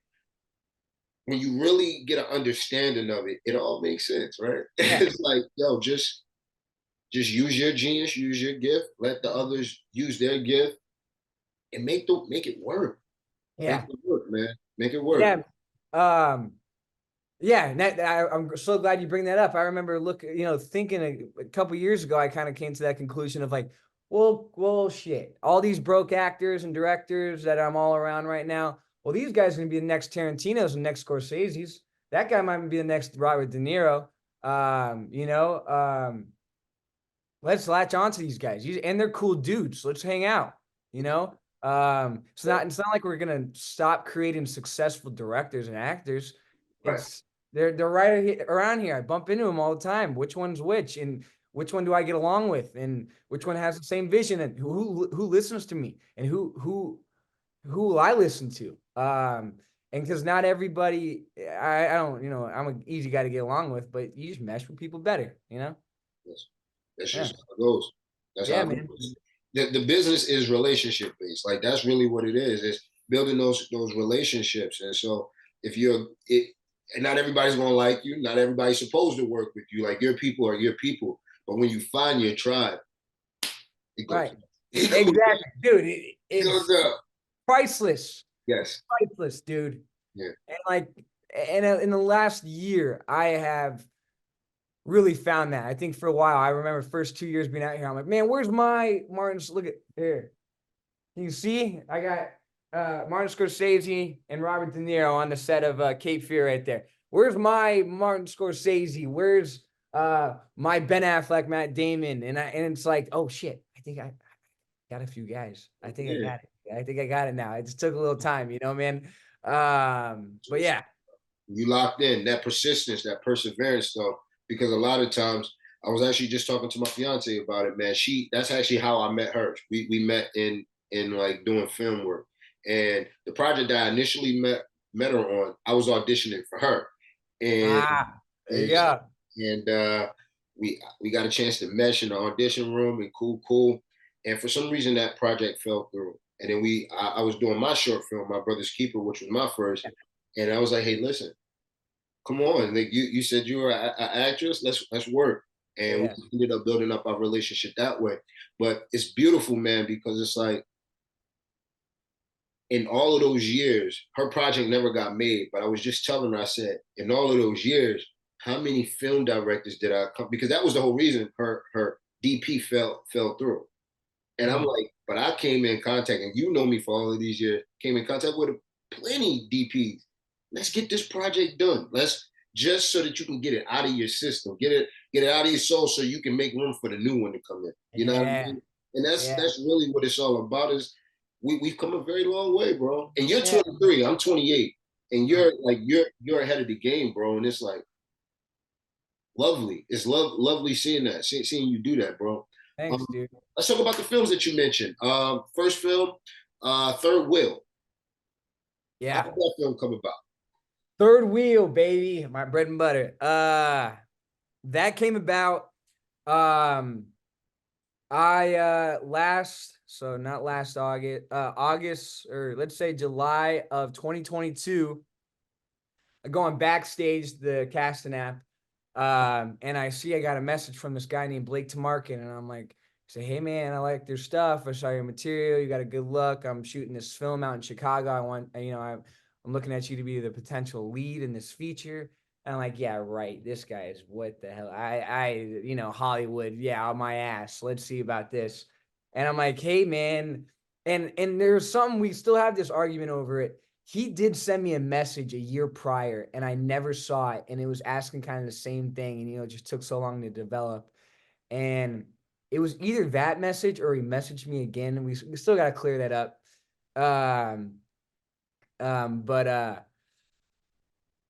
when you really get an understanding of it, it all makes sense, right? Yeah. It's like, yo, just use your genius, use your gift, let the others use their gift, and make it work. Make Yeah. it work, man. Make it work. Yeah. Um, yeah, and I'm so glad you bring that up. I remember thinking a couple years ago, I kind of came to that conclusion of like, well, shit. All these broke actors and directors that I'm all around right now. Well, these guys are gonna be the next Tarantino's and next Scorsese's. That guy might be the next Robert De Niro. Um, you know, um, let's latch on to these guys. And they're cool dudes. Let's hang out, you know? It's not like we're gonna stop creating successful directors and actors. Right. It's they're right around here. I bump into them all the time. Which one's which, and which one do I get along with, and which one has the same vision, and who listens to me, and who will I listen to? And because not everybody, I don't, I'm an easy guy to get along with, but you just mesh with people better. That's, that's Yeah. just how it goes. That's how Yeah, it man. goes. The business is relationship based. Like that's really what it is. It's building those relationships. And so if you're it, and not everybody's gonna like you. Not everybody's supposed to work with you. Like your people are your people. But when you find your tribe, it goes. Right. It goes up. Exactly, dude. It goes It's up. priceless. Yes. Priceless, dude. Yeah. And like, and in the last year, I have really found that. I think for a while, I remember first 2 years being out here. I'm like, man, where's my Martin's? Look at here. You see, I got Martin Scorsese and Robert De Niro on the set of Cape Fear right there. Where's my Martin Scorsese? Where's my Ben Affleck, Matt Damon? And it's like, oh shit, I think I got a few guys. I think I Yeah. got it. I think I got it now. It just took a little time, man. But yeah, You locked in that persistence, that perseverance, though, because a lot of times I was actually just talking to my fiance about it, man. That's actually how I met her. We met in like doing film work. And the project that I initially met her on, I was auditioning for her, and There you and go. we got a chance to mesh in the audition room and cool. And for some reason, that project fell through. And then I was doing my short film, My Brother's Keeper, which was my first. And I was like, hey, listen, come on, like you said you were an actress, let's work. And we Yeah. ended up building up our relationship that way. But it's beautiful, man, because it's like in all of those years, her project never got made. But I was just telling her, I said, in all of those years, how many film directors did I come? Because that was the whole reason her DP fell through. And I'm Mm. like, but I came in contact, and you know me for all of these years, came in contact with plenty DPs. Let's get this project done. Let's just so that you can get it out of your system, get it out of your soul, so you can make room for the new one to come in. You know what I Yeah. mean? And that's Yeah. that's really what it's all about. Is we've come a very long way, bro. And you're Yeah. 23, I'm 28, and Uh, you're ahead of the game, bro. And it's like lovely. It's lovely seeing that, seeing you do that, bro. Thanks, Um, dude. let's talk about the films that you mentioned. First film, Third Wheel. How Yeah. did that film come about? Third wheel, baby. My bread and butter. That came about. Um, I last so not last August or let's say July of 2022, going backstage the casting app, and I got a message from this guy named Blake Tamarkin, and I'm like, say, hey man, I like your stuff. I saw your material. You got a good look. I'm shooting this film out in Chicago. I'm looking at you to be the potential lead in this feature. And I'm like, yeah, right. This guy is what the hell. Hollywood, yeah, on my ass. Let's see about this. And I'm like, hey man, and there's something we still have this argument over it. He did send me a message a year prior and I never saw it. And it was asking kind of the same thing. And, it just took so long to develop. And it was either that message or he messaged me again. And we still got to clear that up. Um, but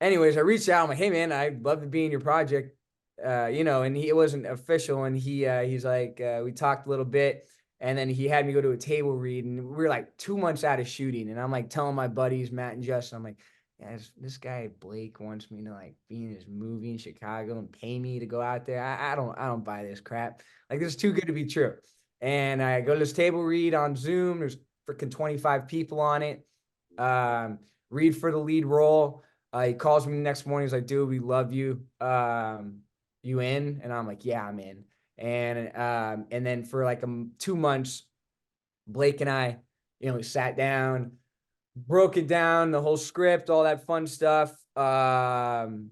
anyways, I reached out. I'm like, hey man, I'd love to be in your project. And it wasn't official. And he's like, we talked a little bit, and then he had me go to a table read, and we were like 2 months out of shooting, and I'm like telling my buddies Matt and Justin, I'm like, yeah, this guy Blake wants me to like be in his movie in Chicago and pay me to go out there. I don't buy this crap. Like this is too good to be true. And I go to this table read on Zoom. There's freaking 25 people on it. Read for the lead role. He calls me the next morning. He's like, dude, we love you. You in? And I'm like, yeah, I'm in. And then for like 2 months, Blake and I, sat down, broke it down, the whole script, all that fun stuff. And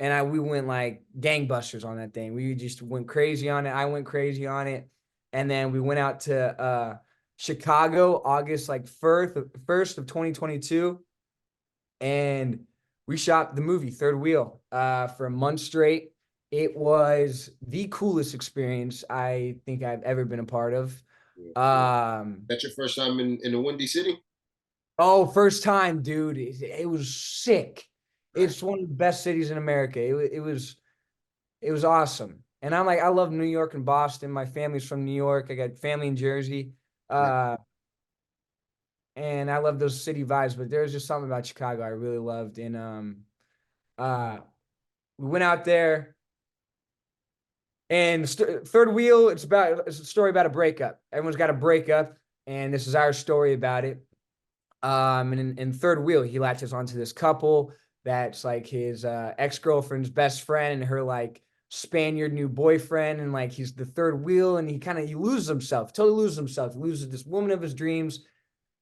we went like gangbusters on that thing. We just went crazy on it. I went crazy on it. And then we went out to Chicago, August like 1st of 2022, and we shot the movie Third Wheel for a month straight. It was the coolest experience I think I've ever been a part of. That's your first time in the Windy City? Oh, first time, dude. It was sick. Right. It's one of the best cities in America. It was awesome. And I'm like, I love New York and Boston. My family's from New York. I got family in Jersey. Right. And I love those city vibes, but there's just something about Chicago I really loved. And uh we went out there, and Third Wheel, it's a story about a breakup. Everyone's got a breakup, and this is our story about it. And in Third Wheel, he latches onto this couple that's like his ex-girlfriend's best friend and her like Spaniard new boyfriend, and like he's the third wheel, and he loses himself, totally loses himself. He loses this woman of his dreams,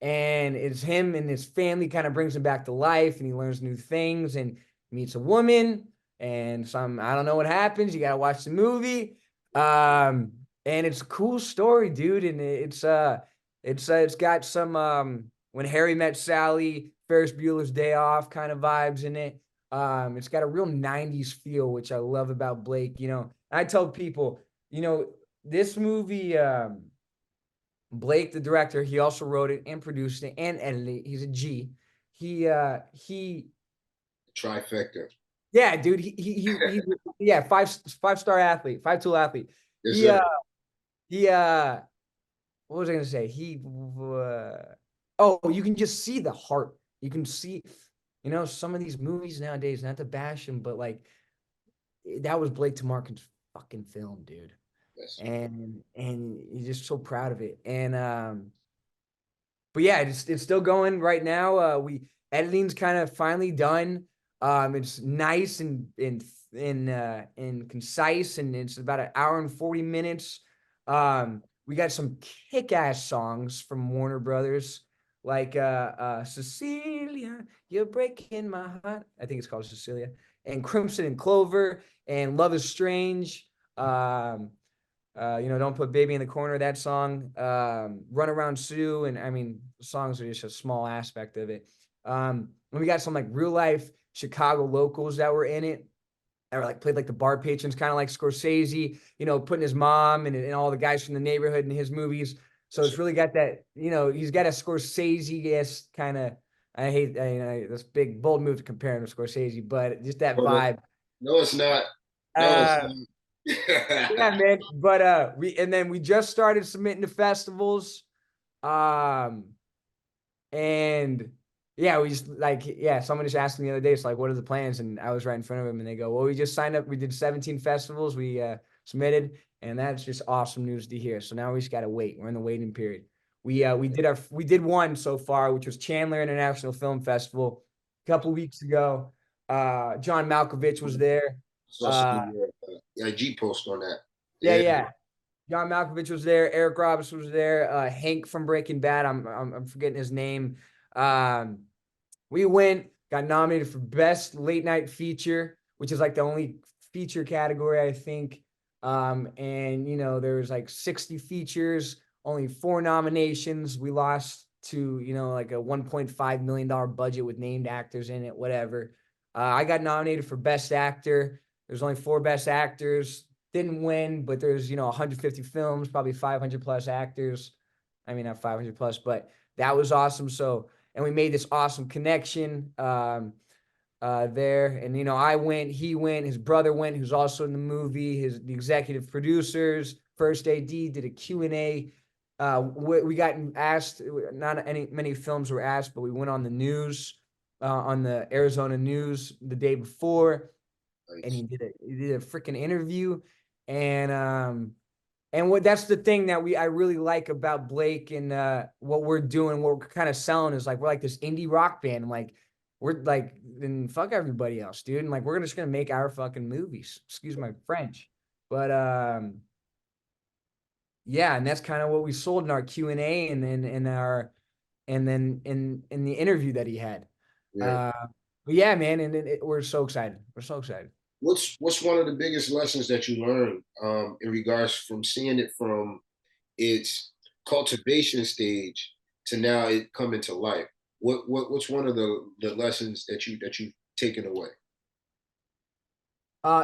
and it's him and his family kind of brings him back to life, and he learns new things and meets a woman, and I don't know what happens. You got to watch the movie. And it's a cool story, dude. And it's got some When Harry Met Sally, Ferris Bueller's Day Off kind of vibes in it. It's got a real 90s feel, which I love about Blake. I tell people, this movie, Blake, the director, he also wrote it and produced it and edited it. He's a G. He Trifecta. Yeah, dude. Yeah, five-star athlete, 5 tool athlete. Yes, He sir. uh he what was I gonna say? Oh, you can just see the heart. You can see, some of these movies nowadays, not to bash them, but like that was Blake Tamarkin's fucking film, dude. Yes. And he's just so proud of it. And but yeah, it's still going right now. We editing's kind of finally done. It's nice and concise, and it's about an hour and 40 minutes. We got some kick-ass songs from Warner Brothers, like Cecilia, you're breaking my heart. I think it's called Cecilia, and Crimson and Clover, and Love is Strange. Don't put baby in the corner, that song, Run Around Sue. And I mean, songs are just a small aspect of it. And we got some like real life Chicago locals that were in it. That were like played like the bar patrons, kind of like Scorsese, putting his mom and all the guys from the neighborhood in his movies. So it's really got that, he's got a Scorsese-esque kind of, I hate this big bold move to compare him to Scorsese, but just that vibe. No, it's not. No, it's Uh, yeah, not. man. But we just started submitting to festivals. Um, and yeah, we just like, yeah, someone just asked me the other day, it's like, what are the plans? And I was right in front of him, and they go, well, we just signed up. We did 17 festivals. We submitted, and that's just awesome news to hear. So now we just gotta wait. We're in the waiting period. We did one so far, which was Chandler International Film Festival a couple weeks ago. John Malkovich was there. Saw Uh, some IG post on that. yeah, Yeah, yeah. John Malkovich was there. Eric Roberts was there. Hank from Breaking Bad. I'm forgetting his name. Um, we went, got nominated for Best Late Night Feature, which is like the only feature category, I think. And there was like 60 features, only 4 nominations. We lost to, like a $1.5 million budget with named actors in it, whatever. I got nominated for Best Actor. There's only 4 Best Actors. Didn't win, but there's 150 films, probably 500 plus actors. I mean, not 500 plus, but that was awesome. So, and we made this awesome connection there. And I went, he went, his brother went, who's also in the movie. The executive producers, first AD did a Q&A. We got asked. Not many films were asked, but we went on the news, on the Arizona news the day before, nice. and he did a freaking interview. And what that's the thing that I really like about Blake and what we're doing, what we're kind of selling is like we're like this indie rock band. Like we're like, then fuck everybody else, dude. And like we're just gonna make our fucking movies. Excuse my French. But yeah, and that's kind of what we sold in our Q&A and then in the interview that he had. Yeah. Uh but yeah, man, and we're so excited. We're so excited. What's one of the biggest lessons that you learned in regards from seeing it from its cultivation stage to now it coming to life? What's one of the lessons that you've taken away?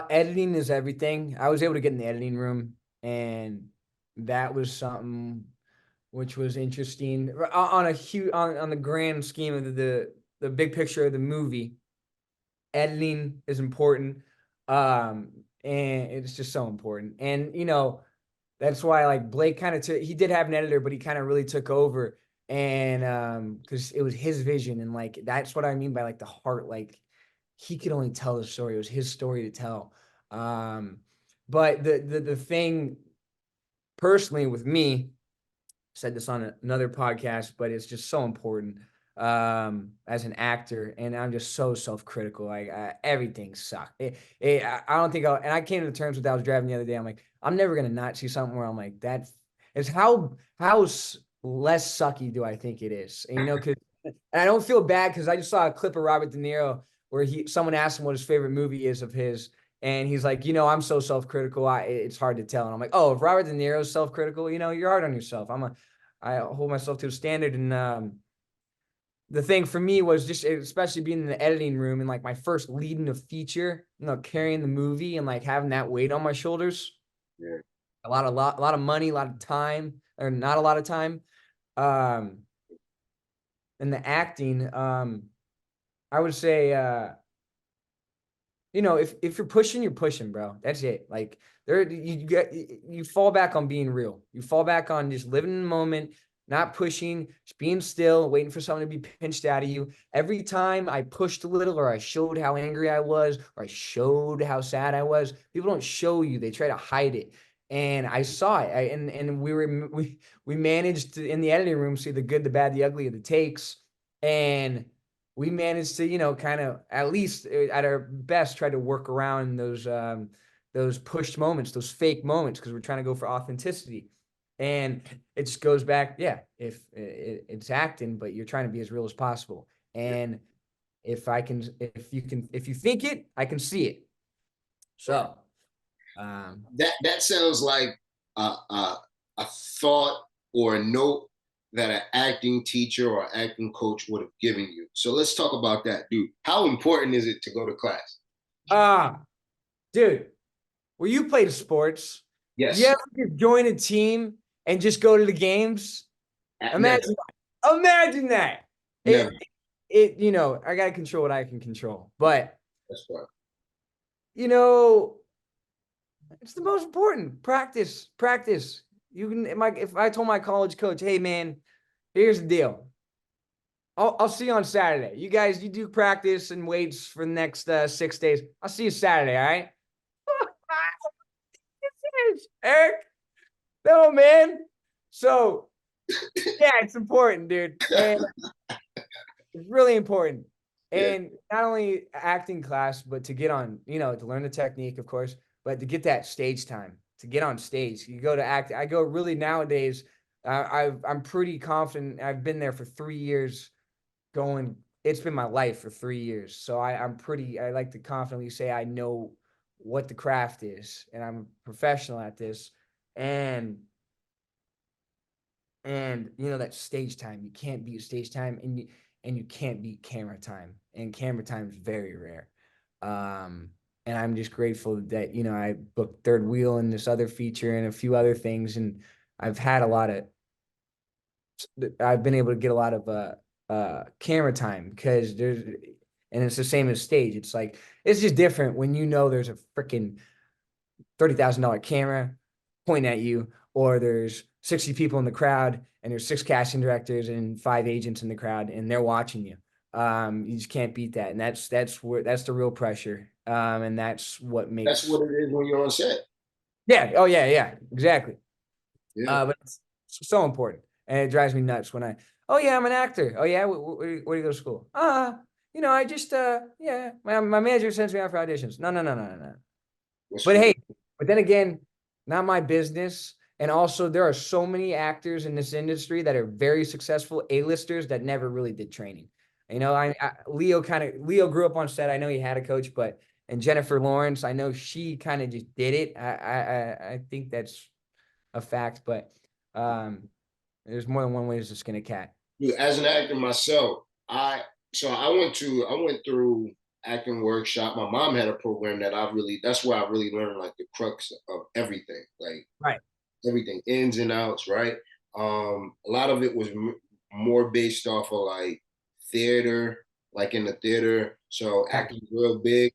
Editing is everything. I was able to get in the editing room, and that was something which was interesting on a huge on the grand scheme of the big picture of the movie. Editing is important, and it's just so important. And that's why like Blake kind of he did have an editor, but he kind of really took over, and because it was his vision, and like that's what I mean by like the heart. Like he could only tell the story. It was his story to tell. Um, but the thing personally with me, said this on another podcast, but it's just so important as an actor, and I'm just so self-critical. Like everything sucked. I don't think and I came to the terms with that. I was driving the other day. I'm like, I'm never gonna not see something where I'm like, that is how less sucky do I think it is? And, because and I don't feel bad because I just saw a clip of Robert De Niro where someone asked him what his favorite movie is of his, and he's like, I'm so self-critical. It's hard to tell. And I'm like, oh, if Robert De Niro is self-critical, you're hard on yourself. I hold myself to a standard. And the thing for me was just, especially being in the editing room and like my first lead in a feature, carrying the movie and like having that weight on my shoulders. Yeah. A lot of money, a lot of time, or not a lot of time. Um, and the acting, I would say, if you're pushing, you're pushing, bro. That's it. Like you fall back on being real. You fall back on just living in the moment, not pushing, just being still, waiting for someone to be pinched out of you. Every time I pushed a little, or I showed how angry I was, or I showed how sad I was, people don't show you, they try to hide it. And I saw it. And we managed to, in the editing room, see the good, the bad, the ugly of the takes. And we managed to, kind of, at least at our best, try to work around those pushed moments, those fake moments, because we're trying to go for authenticity. And it just goes back, yeah, if it's acting, but you're trying to be as real as possible. And if you think it, I can see it. So that sounds like a thought or a note that an acting teacher or acting coach would have given you. So let's talk about that, dude. How important is it to go to class? ah, dude, well, you played sports. You Yes. ever just join a team and just go to the games? Never. Imagine that. Never. I gotta control what I can control. But That's right. you know, it's the most important. Practice, practice. You can, if I told my college coach, hey man, here's the deal. I'll see you on Saturday. You guys, you do practice and weights for the next 6 days. I'll see you Saturday, all right? Eric, no man. So yeah, it's important, dude. And it's really important. Yeah. And not only acting class, but to get on, to learn the technique, of course, but to get that stage time, to get on stage. You go to act. I go really nowadays. I'm pretty confident. I've been there for 3 years going. It's been my life for 3 years. So I like to confidently say I know what the craft is and I'm a professional at this. And that stage time, you can't beat stage time, and you can't beat camera time, and camera time is very rare. And I'm just grateful that I booked third wheel and this other feature and a few other things, and I've had a lot of I've been able to get a lot of camera time because and it's the same as stage. It's like it's just different when there's a freaking $30,000 camera pointing at you, or there's 60 people in the crowd and there's 6 casting directors and 5 agents in the crowd and they're watching you. You just can't beat that. And that's the real pressure. And that's what That's makes, what it is when you're on set. yeah. Oh yeah. Yeah, exactly. Yeah. But it's so important. And it drives me nuts when oh yeah, I'm an actor. Oh yeah. Where do you go to school? I just, yeah, my manager sends me out for auditions. No, no, no, no, no, no. What's But for hey, but then again, not my business. And also, there are so many actors in this industry that are very successful A-listers that never really did training. Leo grew up on set. I know he had a coach, and Jennifer Lawrence, I know she kind of just did it. I think that's a fact, but there's more than one way to skin a cat. Dude, as an actor myself, I went through acting workshop. My mom had a program that's where I really learned like the crux of everything, like Right. everything, ins and outs, right? A lot of it was more based off of like theater, like in the theater. So Okay. acting was real big.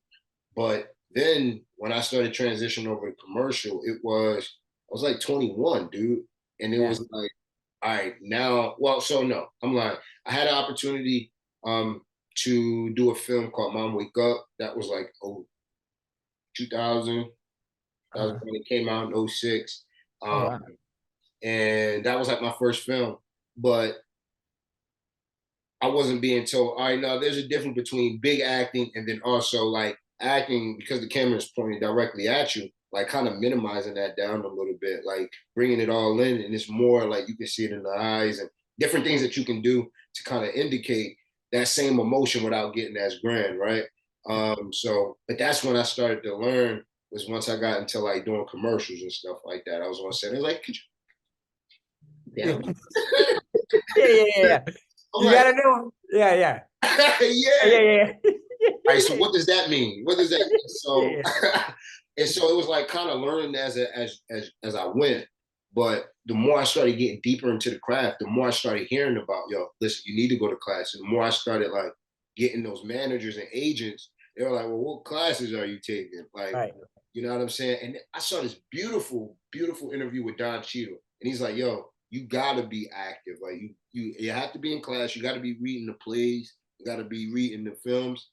But then when I started transitioning over to commercial, I was like 21, dude. And it Yeah. was like, all right, now, well, so no, I'm lying. I had an opportunity to do a film called Mom Wake Up. That was like 2000. That was Uh-huh. when it came out in '06. Oh Um, wow. and that was like my first film. But I wasn't being told, all right, now there's a difference between big acting and then also like acting because the camera is pointing directly at you, like kind of minimizing that down a little bit, like bringing it all in. And it's more like you can see it in the eyes and different things that you can do to kind of indicate that same emotion without getting as grand, right? But that's when I started to learn was once I got into like doing commercials and stuff like that. I was on set. I was like, could you Yeah. damn it? Yeah, yeah, yeah, yeah. I'm You like, gotta know. Yeah, yeah. yeah. Yeah, yeah, All right, so yeah. what does that mean? What does that mean? So Yeah. and so it was like kind of learning as I went. But the more I started getting deeper into the craft, the more I started hearing about, yo, listen, you need to go to class. And the more I started like getting those managers and agents, they were like, well, what classes are you taking? Like, Right. you know what I'm saying? And I saw this beautiful, beautiful interview with Don Cheadle. And he's like, yo, you gotta be active. Like you have to be in class. You got to be reading the plays. You got to be reading the films.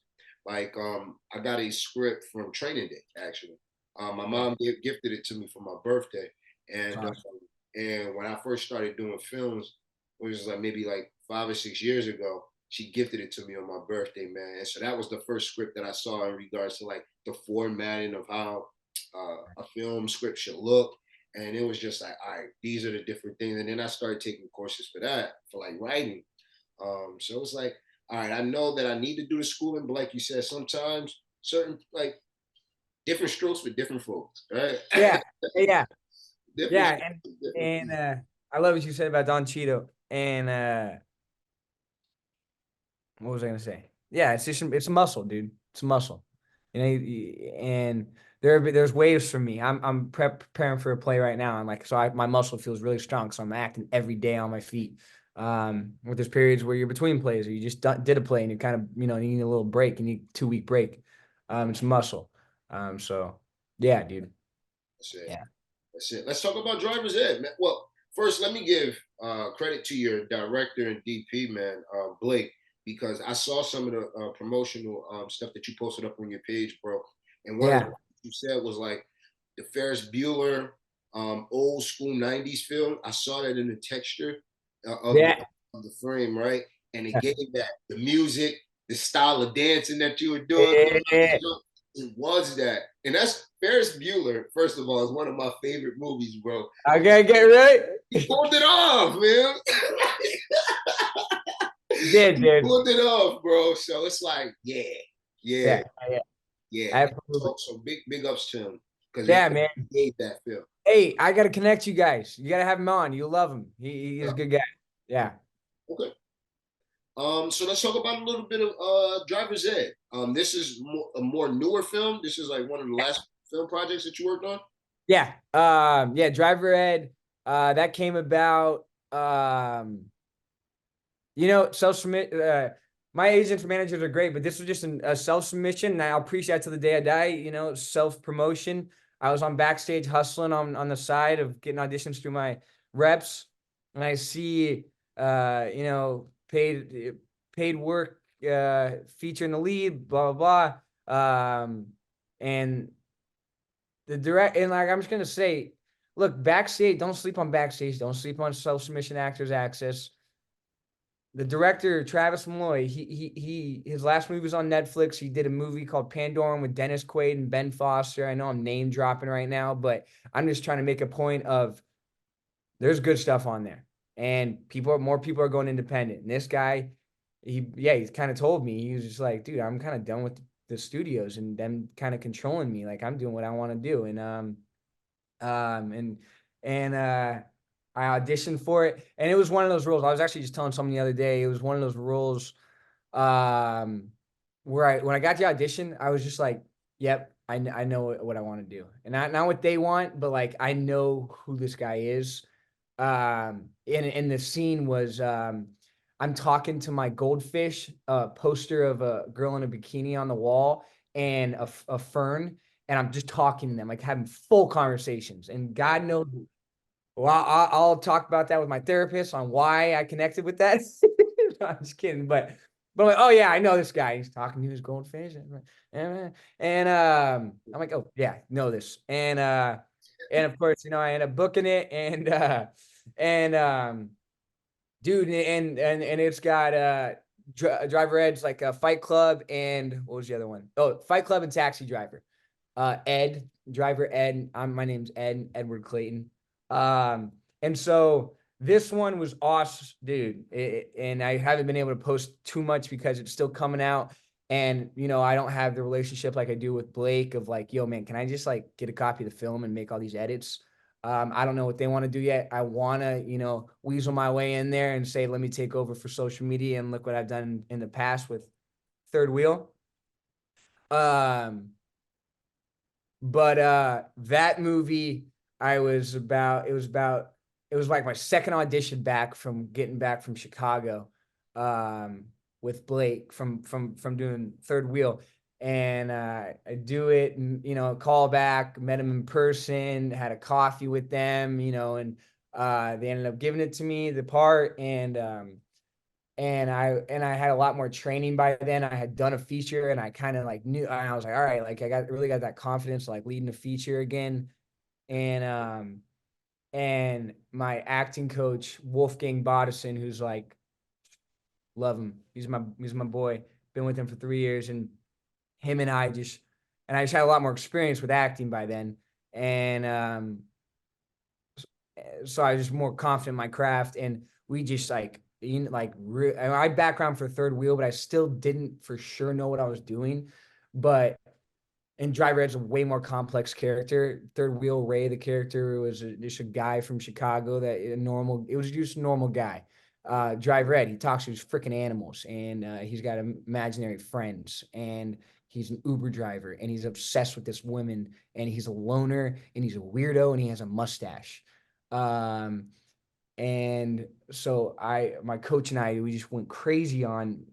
Like I got a script from Training Day actually. My mom gifted it to me for my birthday, and Awesome. and when I first started doing films, which was like maybe like 5 or 6 years ago, she gifted it to me on my birthday, man. And so that was the first script that I saw in regards to like the formatting of how a film script should look. And it was just like, all right, these are the different things. And then I started taking courses for that, for like writing. So it was like, all right, I know that I need to do the schooling, but like you said, sometimes certain like different strokes for different folks, right? Yeah, yeah, different yeah, strokes for different and people. I love what you said about Don Cheeto. And what was I gonna say? Yeah, it's just it's a muscle, dude. It's a muscle. You know, and there's waves for me. I'm preparing for a play right now, and like so, my muscle feels really strong. So I'm acting every day on my feet. With there's periods where you're between plays, or you just did a play and you kind of you need a little break, you need 2 week break. It's muscle. So yeah, dude. That's it. Yeah, That's it. Let's talk about driver's ed, man. Well, first, let me give credit to your director and DP, man, Blake, because I saw some of the promotional stuff that you posted up on your page, bro. And one of the yeah, things you said was like the Ferris Bueller old school 90s film. I saw that in the texture yeah. of the frame, right? And it gave that the music, the style of dancing that you were doing. Yeah. It was that. And that's Ferris Bueller, first of all, is one of my favorite movies, bro. I gotta get right. He pulled it off, man. Did, He dude. pulled it off, bro. So it's like, yeah, yeah, Yeah, yeah, yeah. absolutely. So big ups to him because Yeah, he man. gave that film. Hey, I gotta connect you guys. You gotta have him on. You love him. He's Yeah. a good guy. Yeah. Okay. So let's talk about a little bit of Driver's Ed. This is a more newer film. This is like one of the last film projects that you worked on. Yeah. Yeah, driver ed. That came about. Self-submit. My agents and managers are great, but this was just a self-submission, and I'll preach that to the day I die. Self-promotion. I was on backstage hustling on the side of getting auditions through my reps, and I see, paid work, featuring the lead, blah blah blah. And the direct and like I'm just gonna say, look, backstage. Don't sleep on backstage. Don't sleep on self-submission actors access. The director Travis Malloy, his last movie was on Netflix. He did a movie called Pandorum with Dennis Quaid and Ben Foster. I know I'm name dropping right now, but I'm just trying to make a point of there's good stuff on there, and more people are going independent. And this guy, he's kind of told me, he was just like, dude, I'm kind of done with the studios and them kind of controlling me. Like I'm doing what I want to do, and um, and and I auditioned for it, and it was one of those roles. I was actually just telling someone the other day. It was one of those roles um, where when I got the audition, I was just like, "Yep, I know what I want to do," and not what they want, but like I know who this guy is. And the scene was I'm talking to my goldfish, poster of a girl in a bikini on the wall, and a fern, and I'm just talking to them, like having full conversations. And God knows, well, I'll talk about that with my therapist on why I connected with that. No, I'm just kidding, but like, oh yeah, I know this guy. He's talking to his goldfish, and I'm like, oh yeah, know this, and of course, I end up booking it, and dude, and it's got driver ed's like a Fight Club, and what was the other one? Oh, Fight Club and Taxi Driver. Ed, driver Ed. My name's Ed, Edward Clayton. And so this one was awesome, dude. And I haven't been able to post too much because it's still coming out. And I don't have the relationship like I do with Blake of like, yo, man, can I just like get a copy of the film and make all these edits? I don't know what they want to do yet. I want to, weasel my way in there and say, let me take over for social media and look what I've done in the past with Third Wheel. Um, but that movie, it was like my second audition back from getting back from Chicago, with Blake from doing Third Wheel. And I do it, and call back, met him in person, had a coffee with them, and They ended up giving it to me, the part, and I had a lot more training by then. I had done a feature, and I kind of like knew. And I was like, all right, like I really got that confidence, like leading a feature again. And my acting coach Wolfgang Bodison, who's like, love him. He's my boy. Been with him for 3 years, and him and I just had a lot more experience with acting by then, and so I was just more confident in my craft, and we just like I background for third wheel, but I still didn't for sure know what I was doing, but. And Driver Ed's a way more complex character. Third Wheel Ray, the character, was just a guy from Chicago it was just a normal guy. Driver Ed, he talks to his freaking animals, and he's got imaginary friends, and he's an Uber driver, and he's obsessed with this woman, and he's a loner, and he's a weirdo, and he has a mustache. Um, and so my coach and we just went crazy on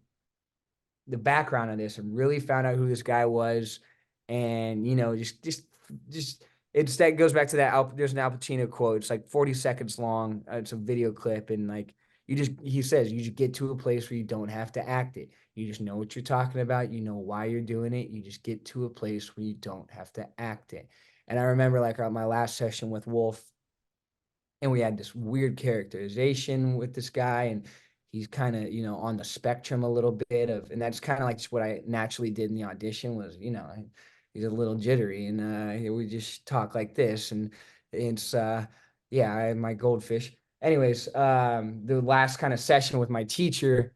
the background of this and really found out who this guy was. And, just it's that goes back to there's an Al Pacino quote. It's like 40 seconds long. It's a video clip. And like, he says, you just get to a place where you don't have to act it. You just know what you're talking about. You know why you're doing it. You just get to a place where you don't have to act it. And I remember like on my last session with Wolf, and we had this weird characterization with this guy, and he's kind of on the spectrum a little bit of, and that's kind of like just what I naturally did in the audition was, he's a little jittery, and we just talk like this, and it's yeah, I have my goldfish. Anyways, the last kind of session with my teacher,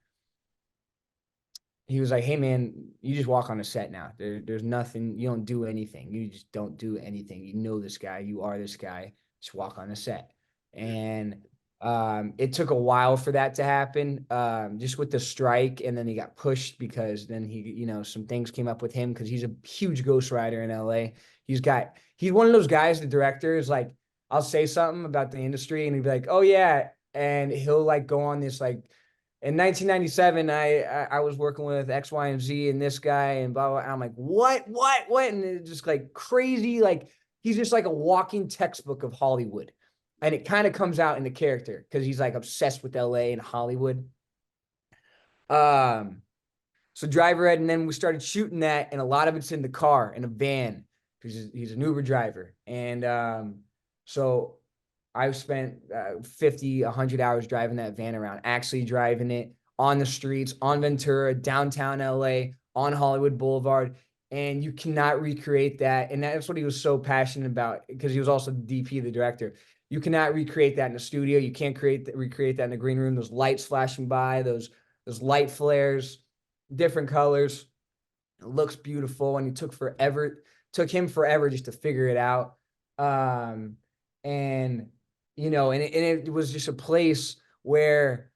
he was like, hey man, you just walk on a set now. There's nothing, you don't do anything. You just don't do anything. You know this guy, you are this guy. Just walk on a set. And it took a while for that to happen, just with the strike. And then he got pushed because then some things came up with him because he's a huge ghostwriter in LA. He's one of those guys, the director is like, I'll say something about the industry and he'd be like, oh yeah. And he'll like go on this like, in 1997, I was working with X, Y, and Z and this guy and blah, blah. And I'm like, what? And it's just like crazy. Like he's just like a walking textbook of Hollywood. And it kind of comes out in the character because he's like obsessed with LA and Hollywood. Um, so Driver Ed, and then we started shooting that, and a lot of it's in the car in a van because he's an Uber driver. And so I've spent 50, 100 hours driving that van around, actually driving it on the streets, on Ventura, downtown LA, on Hollywood Boulevard. And you cannot recreate that. And that's what he was so passionate about because he was also the DP, the director. You cannot recreate that in the studio. You can't recreate that in the green room. Those lights flashing by, those light flares, different colors. It looks beautiful. And took him forever just to figure it out. Um, and it was just a place where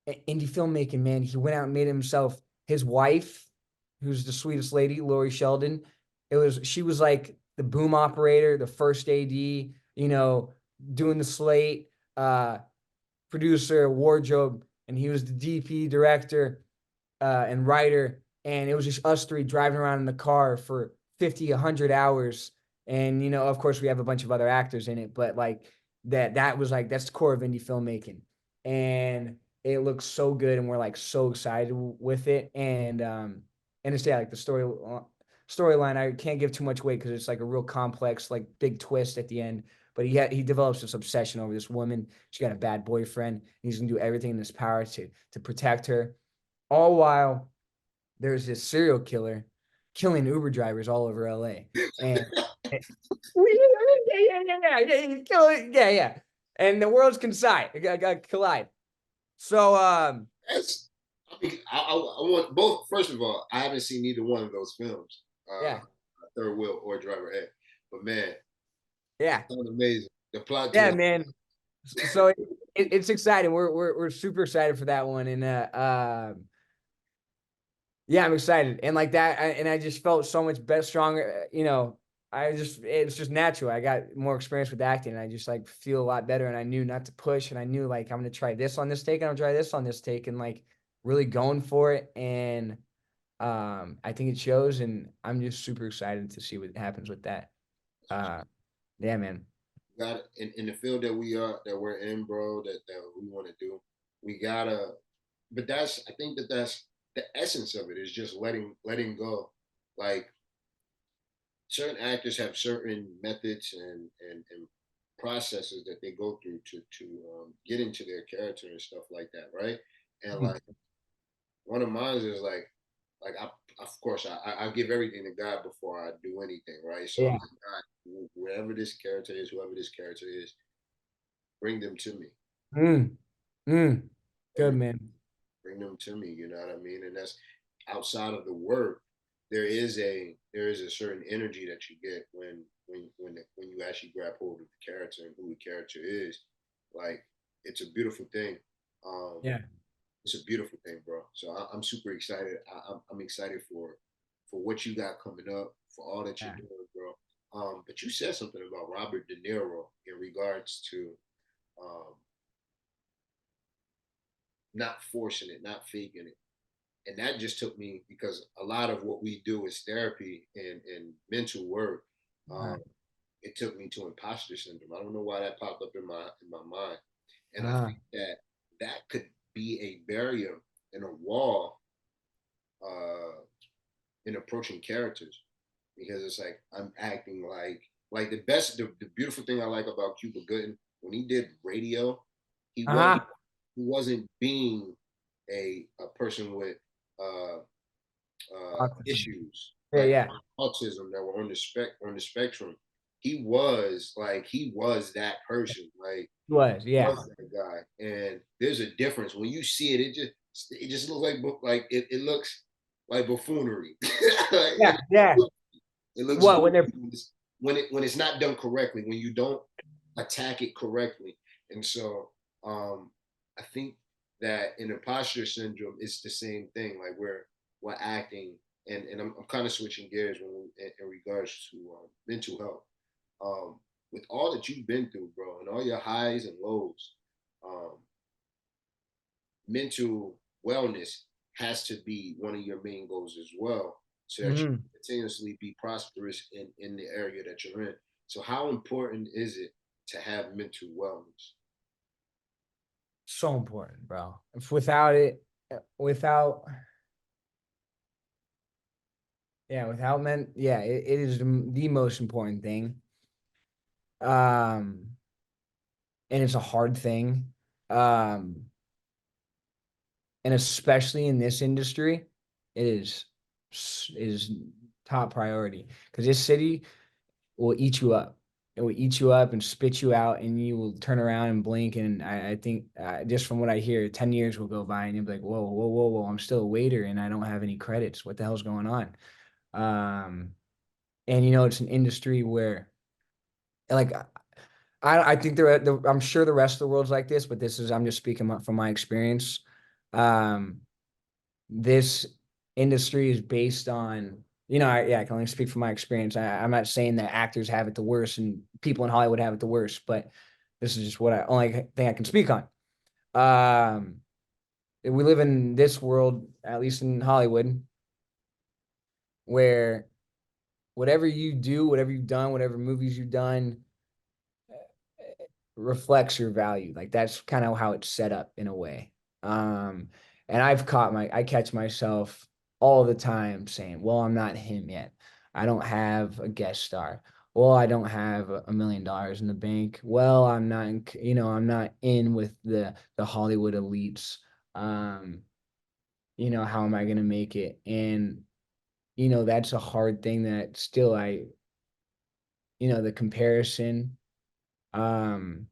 indie filmmaking, man, he went out and made himself his wife, who's the sweetest lady, Lori Sheldon. She was like the boom operator, the first AD, doing the slate, producer, wardrobe, and he was the DP director and writer. And it was just us three driving around in the car for 50, 100 hours. And, of course, we have a bunch of other actors in it, but like that was like, that's the core of indie filmmaking. And it looks so good. And we're like so excited with it. And it's, yeah, like the storyline, I can't give too much weight because it's like a real complex, like big twist at the end. But he develops this obsession over this woman. She got a bad boyfriend. And he's gonna do everything in his power to protect her, all while there's this serial killer killing Uber drivers all over LA. And yeah. And the worlds collide. So That's. I want both. First of all, I haven't seen either one of those films. Yeah. Third Wheel or Driver Ed. But man, Yeah. sounds amazing. The plot Yeah, twist. man. So it's exciting. We're super excited for that one. And yeah, I'm excited. And like that, and I just felt so much better, stronger. It's just natural. I got more experience with acting, and I just like feel a lot better. And I knew not to push, and I knew like I'm gonna try this on this take, and I'll try this on this take, and like really going for it. And I think it shows, and I'm just super excited to see what happens with that. Uh, yeah, man. got in the field that we're in, bro, that we want to do. We gotta, but that's I think that's the essence of it is just letting go. Like certain actors have certain methods and processes that they go through to get into their character and stuff like that, right? And like one of mine is like I of course I give everything to God before I do anything, right? So I'm Yeah. like, God, wherever this character is, whoever this character is, bring them to me. Mm, mm. Good Bring, man. bring them to me, you know what I mean? And that's outside of the work. There is a certain energy that you get when you actually grab hold of the character and who the character is. Like it's a beautiful thing. Um, Yeah. it's a beautiful thing, bro. So I'm super excited. I'm excited for what you got coming up, for all that you're Yeah. doing, bro. But you said something about Robert De Niro in regards to um, not forcing it, not faking it, and that just took me because a lot of what we do is therapy and mental work. Uh, Um, it took me to imposter syndrome. I don't know why that popped up in my mind, and I uh, think that that could be a barrier and a wall uh, in approaching characters because it's like I'm acting like the beautiful thing I like about Cuba Gooding when he did radio, he wasn't uh-huh. he wasn't being a person with uh Autism. issues Yeah, like yeah. autism that were on the spectrum. He was that person, like Was, yeah. was that guy. And there's a difference when you see it. It just looks like it looks like buffoonery. Like, Yeah, yeah. it looks What, when they're goofy when it's not done correctly, when you don't attack it correctly. And so I think that in imposter syndrome, it's the same thing. Like we're acting, and I'm kind of switching gears in regards to mental health. Um, with all that you've been through, bro, and all your highs and lows, um, mental wellness has to be one of your main goals as well, so that you Mhm. continuously be prosperous in the area that you're in. So, how important is it to have mental wellness? So important, bro. If without it, without yeah, without men, yeah, it is the most important thing. Um, and it's a hard thing. Um, and especially in this industry, it is top priority because this city will eat you up. It will eat you up and spit you out, and you will turn around and blink. And I think just from what I hear, 10 years will go by, and you'll be like, whoa, whoa, whoa, whoa, I'm still a waiter and I don't have any credits. What the hell's going on? Um, and it's an industry where, like, I think I'm sure the rest of the world's like this, but I'm just speaking from my experience. Um, this industry is based on yeah, I can only speak from my experience. I'm not saying that actors have it the worst and people in Hollywood have it the worst, but this is just what I only thing I can speak on. um we live in this world, at least in Hollywood, where whatever you do, whatever you've done, whatever movies you've done, reflects your value. Like that's kind of how it's set up in a way. Um, and I catch myself all the time saying, well, I'm not him yet. I don't have a guest star. Well, I don't have $1 million in the bank. Well, I'm not in with the Hollywood elites. Um, how am I going to make it? And, that's a hard thing that still the comparison, um,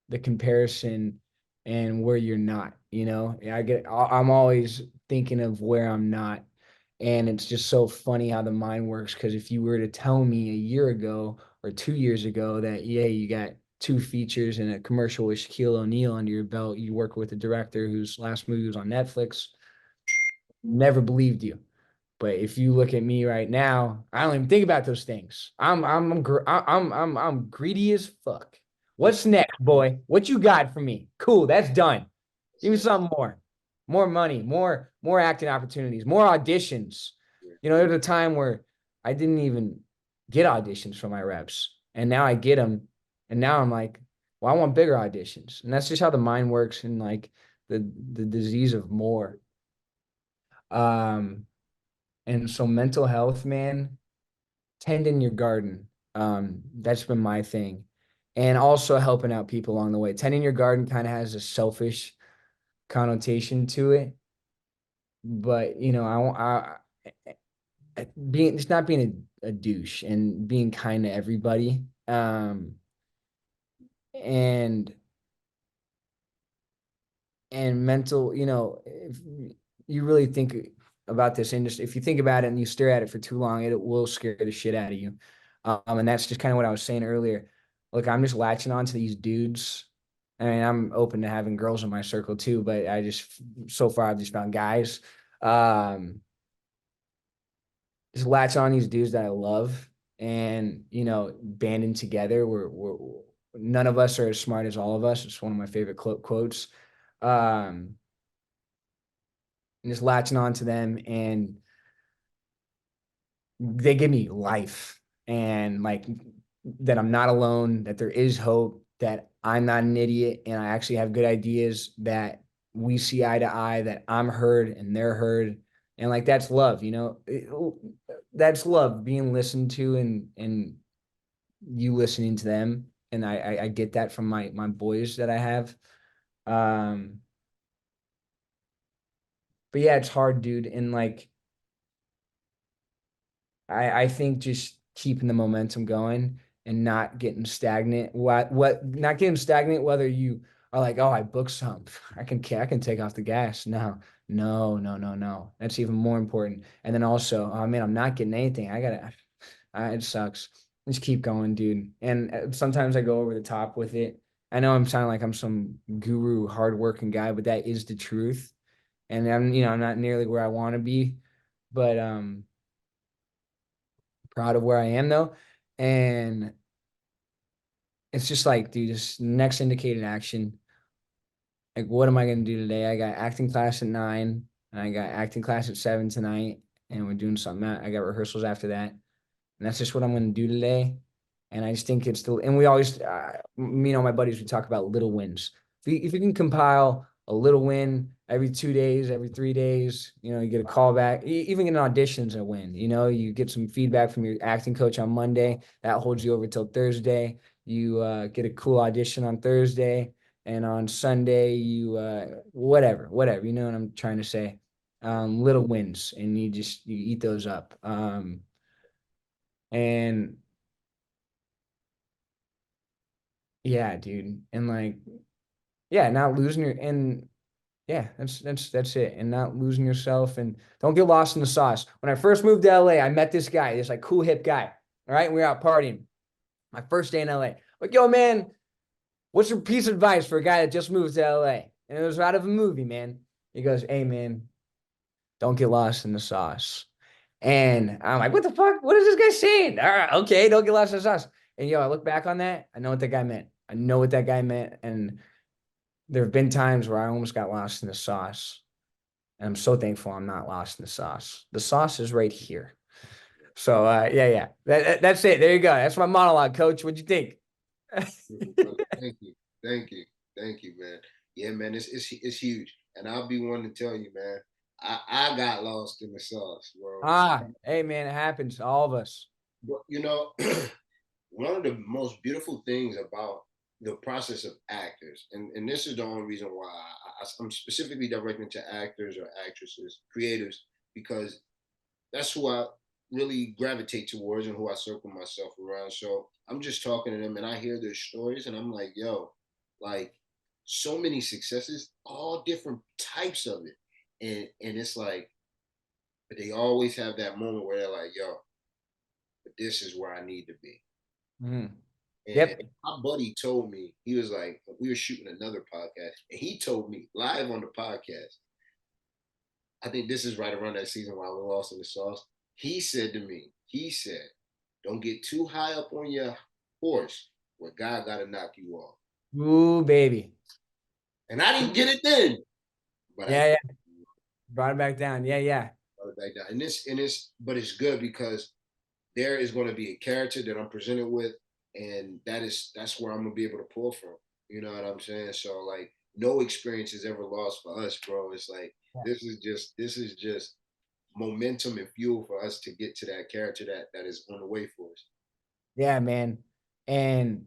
the comparison and where you're not, I'm always thinking of where I'm not. And it's just so funny how the mind works. Because if you were to tell me a year ago or 2 years ago that, yeah, you got two features and a commercial with Shaquille O'Neal under your belt, you work with a director whose last movie was on Netflix, never believed you. But if you look at me right now, I don't even think about those things. I'm greedy as fuck. What's next, boy? What you got for me? Cool, that's done. Give me So, something more money, more acting opportunities, more auditions. yeah, There was a time where I didn't even get auditions for my reps, and now I get them, And now I'm like, well, I want bigger auditions. And that's just how the mind works, and like the disease of more. Um, and so mental health, man, tend in your garden. That's been my thing. And also helping out people along the way. Tending your garden kind of has a selfish connotation to it. But you know, being it's not being a douche and being kind to everybody. And mental, you know, if you really think about this industry, if you think about it and you stare at it for too long, it will scare the shit out of you. And that's just kind of what I was saying earlier. Look, I'm just latching on to these dudes. I mean, I'm open to having girls in my circle too, but so far, I've just found guys. Um, just latch on these dudes that I love, and you know, banding together. We're none of us are as smart as all of us. It's one of my favorite quotes. Um, and just latching on to them, and they give me life, and like that I'm not alone, that there is hope, that I'm not an idiot, and I actually have good ideas, that we see eye to eye, that I'm heard and they're heard. And like that's love, you know. That's love, being listened to, and you listening to them. And I get that from my boys that I have. Um, but yeah, it's hard, dude. And like I think just keeping the momentum going and not getting stagnant. What not getting stagnant, whether you are like, oh, I booked some, I can take off the gas. No, no, no, no, no. That's even more important. And then also, oh man, I'm not getting anything. It sucks. Just keep going, dude. And sometimes I go over the top with it. I know I'm sounding like I'm some guru, hardworking guy, but that is the truth. And I'm not nearly where I want to be, but proud of where I am though. And it's just like, dude, just next indicated action. Like, what am I gonna do today? I got acting class at 9, and I got acting class at 7 tonight, and we're doing something. I got rehearsals after that, and that's just what I'm gonna do today. And I just think it's the, and we always, my buddies, we talk about little wins. If you can compile a little win every 2 days, every 3 days, you get a call back, even in auditions, a win. You get some feedback from your acting coach on Monday, that holds you over till Thursday. You get a cool audition on Thursday, and on Sunday, you, whatever, you know what I'm trying to say. Little wins, and you eat those up. And yeah, dude. And like, yeah, not losing your and yeah, that's it. And not losing yourself, and don't get lost in the sauce. When I first moved to LA, I met this guy, this like cool hip guy. All right. We were out partying. My first day in LA. Like, yo, man, what's your piece of advice for a guy that just moved to LA? And it was out of a movie, man. He goes, hey man, don't get lost in the sauce. And I'm like, what the fuck? What is this guy saying? All right, okay, don't get lost in the sauce. And I look back on that, I know what that guy meant. I know what that guy meant. And there have been times where I almost got lost in the sauce. And I'm so thankful I'm not lost in the sauce. The sauce is right here. So yeah. That's it. There you go. That's my monologue, coach. What'd you think? Thank you, thank you, thank you, man. Yeah, man, it's huge, and I'll be one to tell you, man. I got lost in the sauce, bro. Hey man, it happens to all of us. But one of the most beautiful things about the process of actors, and this is the only reason why I'm specifically directing to actors or actresses, creators, because that's who I really gravitate towards and who I circle myself around. So I'm just talking to them and I hear their stories and I'm like, yo, like so many successes, all different types of it. And it's like, but they always have that moment where they're like, yo, but this is where I need to be. Mhm. And Yep. my buddy told me, he was like, we were shooting another podcast, and he told me live on the podcast, I think this is right around that season where I was lost in the sauce. He said to me, he said, don't get too high up on your horse where God got to knock you off. Ooh, baby. And I didn't get it then, but I Yeah, yeah. Brought it back down. Yeah, yeah. brought it back down. But it's good because there is going to be a character that I'm presented with, and that's where I'm gonna be able to pull from. You know what I'm saying? So like, no experience is ever lost for us, bro. It's like this is just momentum and fuel for us to get to that character that is on the way for us. Yeah, man. And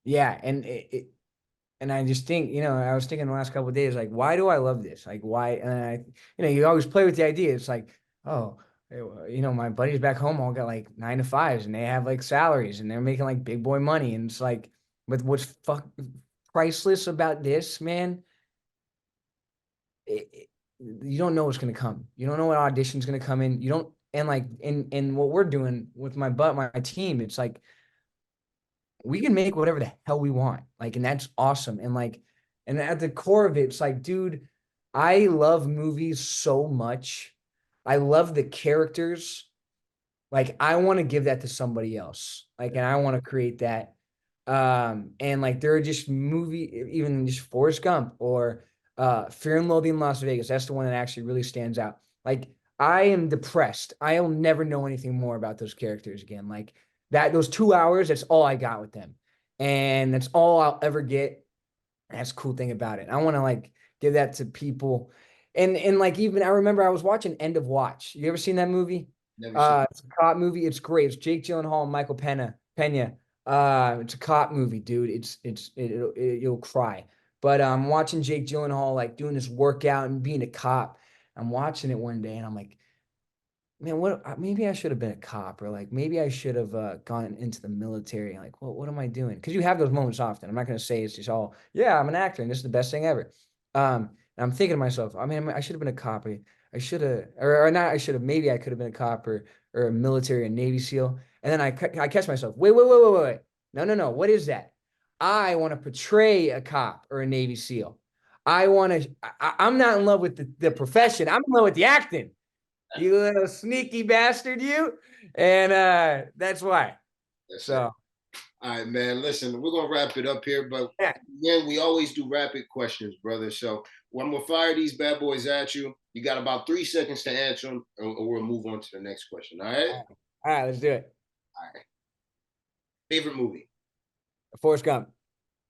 yeah, and I just think, I was thinking the last couple of days, like, why do I love this? Like, why? And you always play with the idea. It's like, oh, my buddies back home all got like 9 to 5s and they have like salaries and they're making like big boy money. And it's like, with what's priceless about this, man, you don't know what's going to come. You don't know what audition's going to come in. You don't, and like, in what we're doing with my team, it's like, we can make whatever the hell we want. Like, and that's awesome. And like, and at the core of it, it's like, dude, I love movies so much. I love the characters. Like, I want to give that to somebody else. Like, and I want to create that. And like, there are just even just Forrest Gump or Fear and Loathing in Las Vegas. That's the one that actually really stands out. Like, I am depressed. I'll never know anything more about those characters again. Like, those 2 hours, that's all I got with them. And that's all I'll ever get. That's the cool thing about it. I want to like give that to people. And like, even I remember I was watching End of Watch. You ever seen that movie? Never seen. It's a cop movie. It's great. It's Jake Gyllenhaal and Michael Pena. It's a cop movie, dude. You'll cry. But I'm watching Jake Gyllenhaal like doing this workout and being a cop. I'm watching it one day and I'm like, man, maybe I should have been a cop, or like maybe I should have gone into the military. Like, what am I doing? Because you have those moments often. I'm not going to say it's just all, yeah, I'm an actor and this is the best thing ever. And I'm thinking to myself, I should have been a cop. I should have, or not. I should have. Maybe I could have been a cop or a military or Navy SEAL. And then I catch myself. Wait. No. What is that? I want to portray a cop or a Navy SEAL. I'm not in love with the profession. I'm in love with the acting. You little sneaky bastard, you. And that's why. That's So, it. All right, man. Listen, we're gonna wrap it up here, but yeah. again, we always do rapid questions, brother. So when we'll fire these bad boys at you, you got about 3 seconds to answer them, or we'll move on to the next question. All right. All right, let's do it. All right. Favorite movie. Forrest Gump.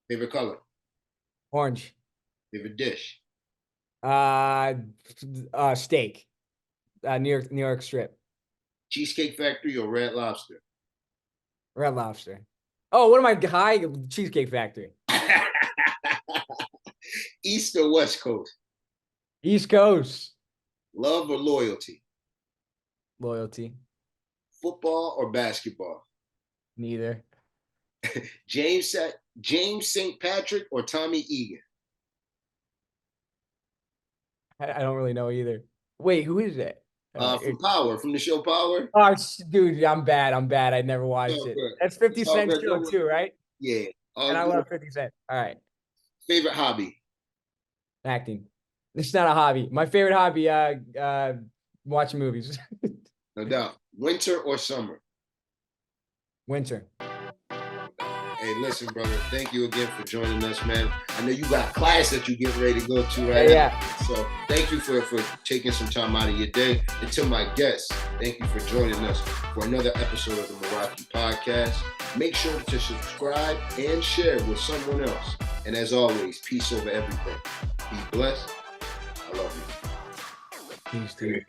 Favorite color. Orange. Favorite dish. Steak. New York strip. Cheesecake Factory or Red Lobster. Red Lobster. Oh, what am I high? Cheesecake Factory. East or West Coast. East Coast. Love or loyalty. Loyalty. Football or basketball. Neither. James St. Patrick or Tommy Egan. I don't really know either. Wait, who is that? From Power, from the show Power. Oh, dude, I'm bad. I never watched it. Good. That's 50 Cent show too, right? Yeah. And I love 50 Cent. All right. Favorite hobby? Acting. It's not a hobby. My favorite hobby, watching movies. No doubt. Winter or summer? Winter. Hey, listen, brother. Thank you again for joining us, man. I know you got class that you get ready to go to right now. So thank you for taking some time out of your day. And to my guests, thank you for joining us for another episode of the Meraki Podcast. Make sure to subscribe and share with someone else. And as always, peace over everything. Be blessed. I love you. Peace, dude.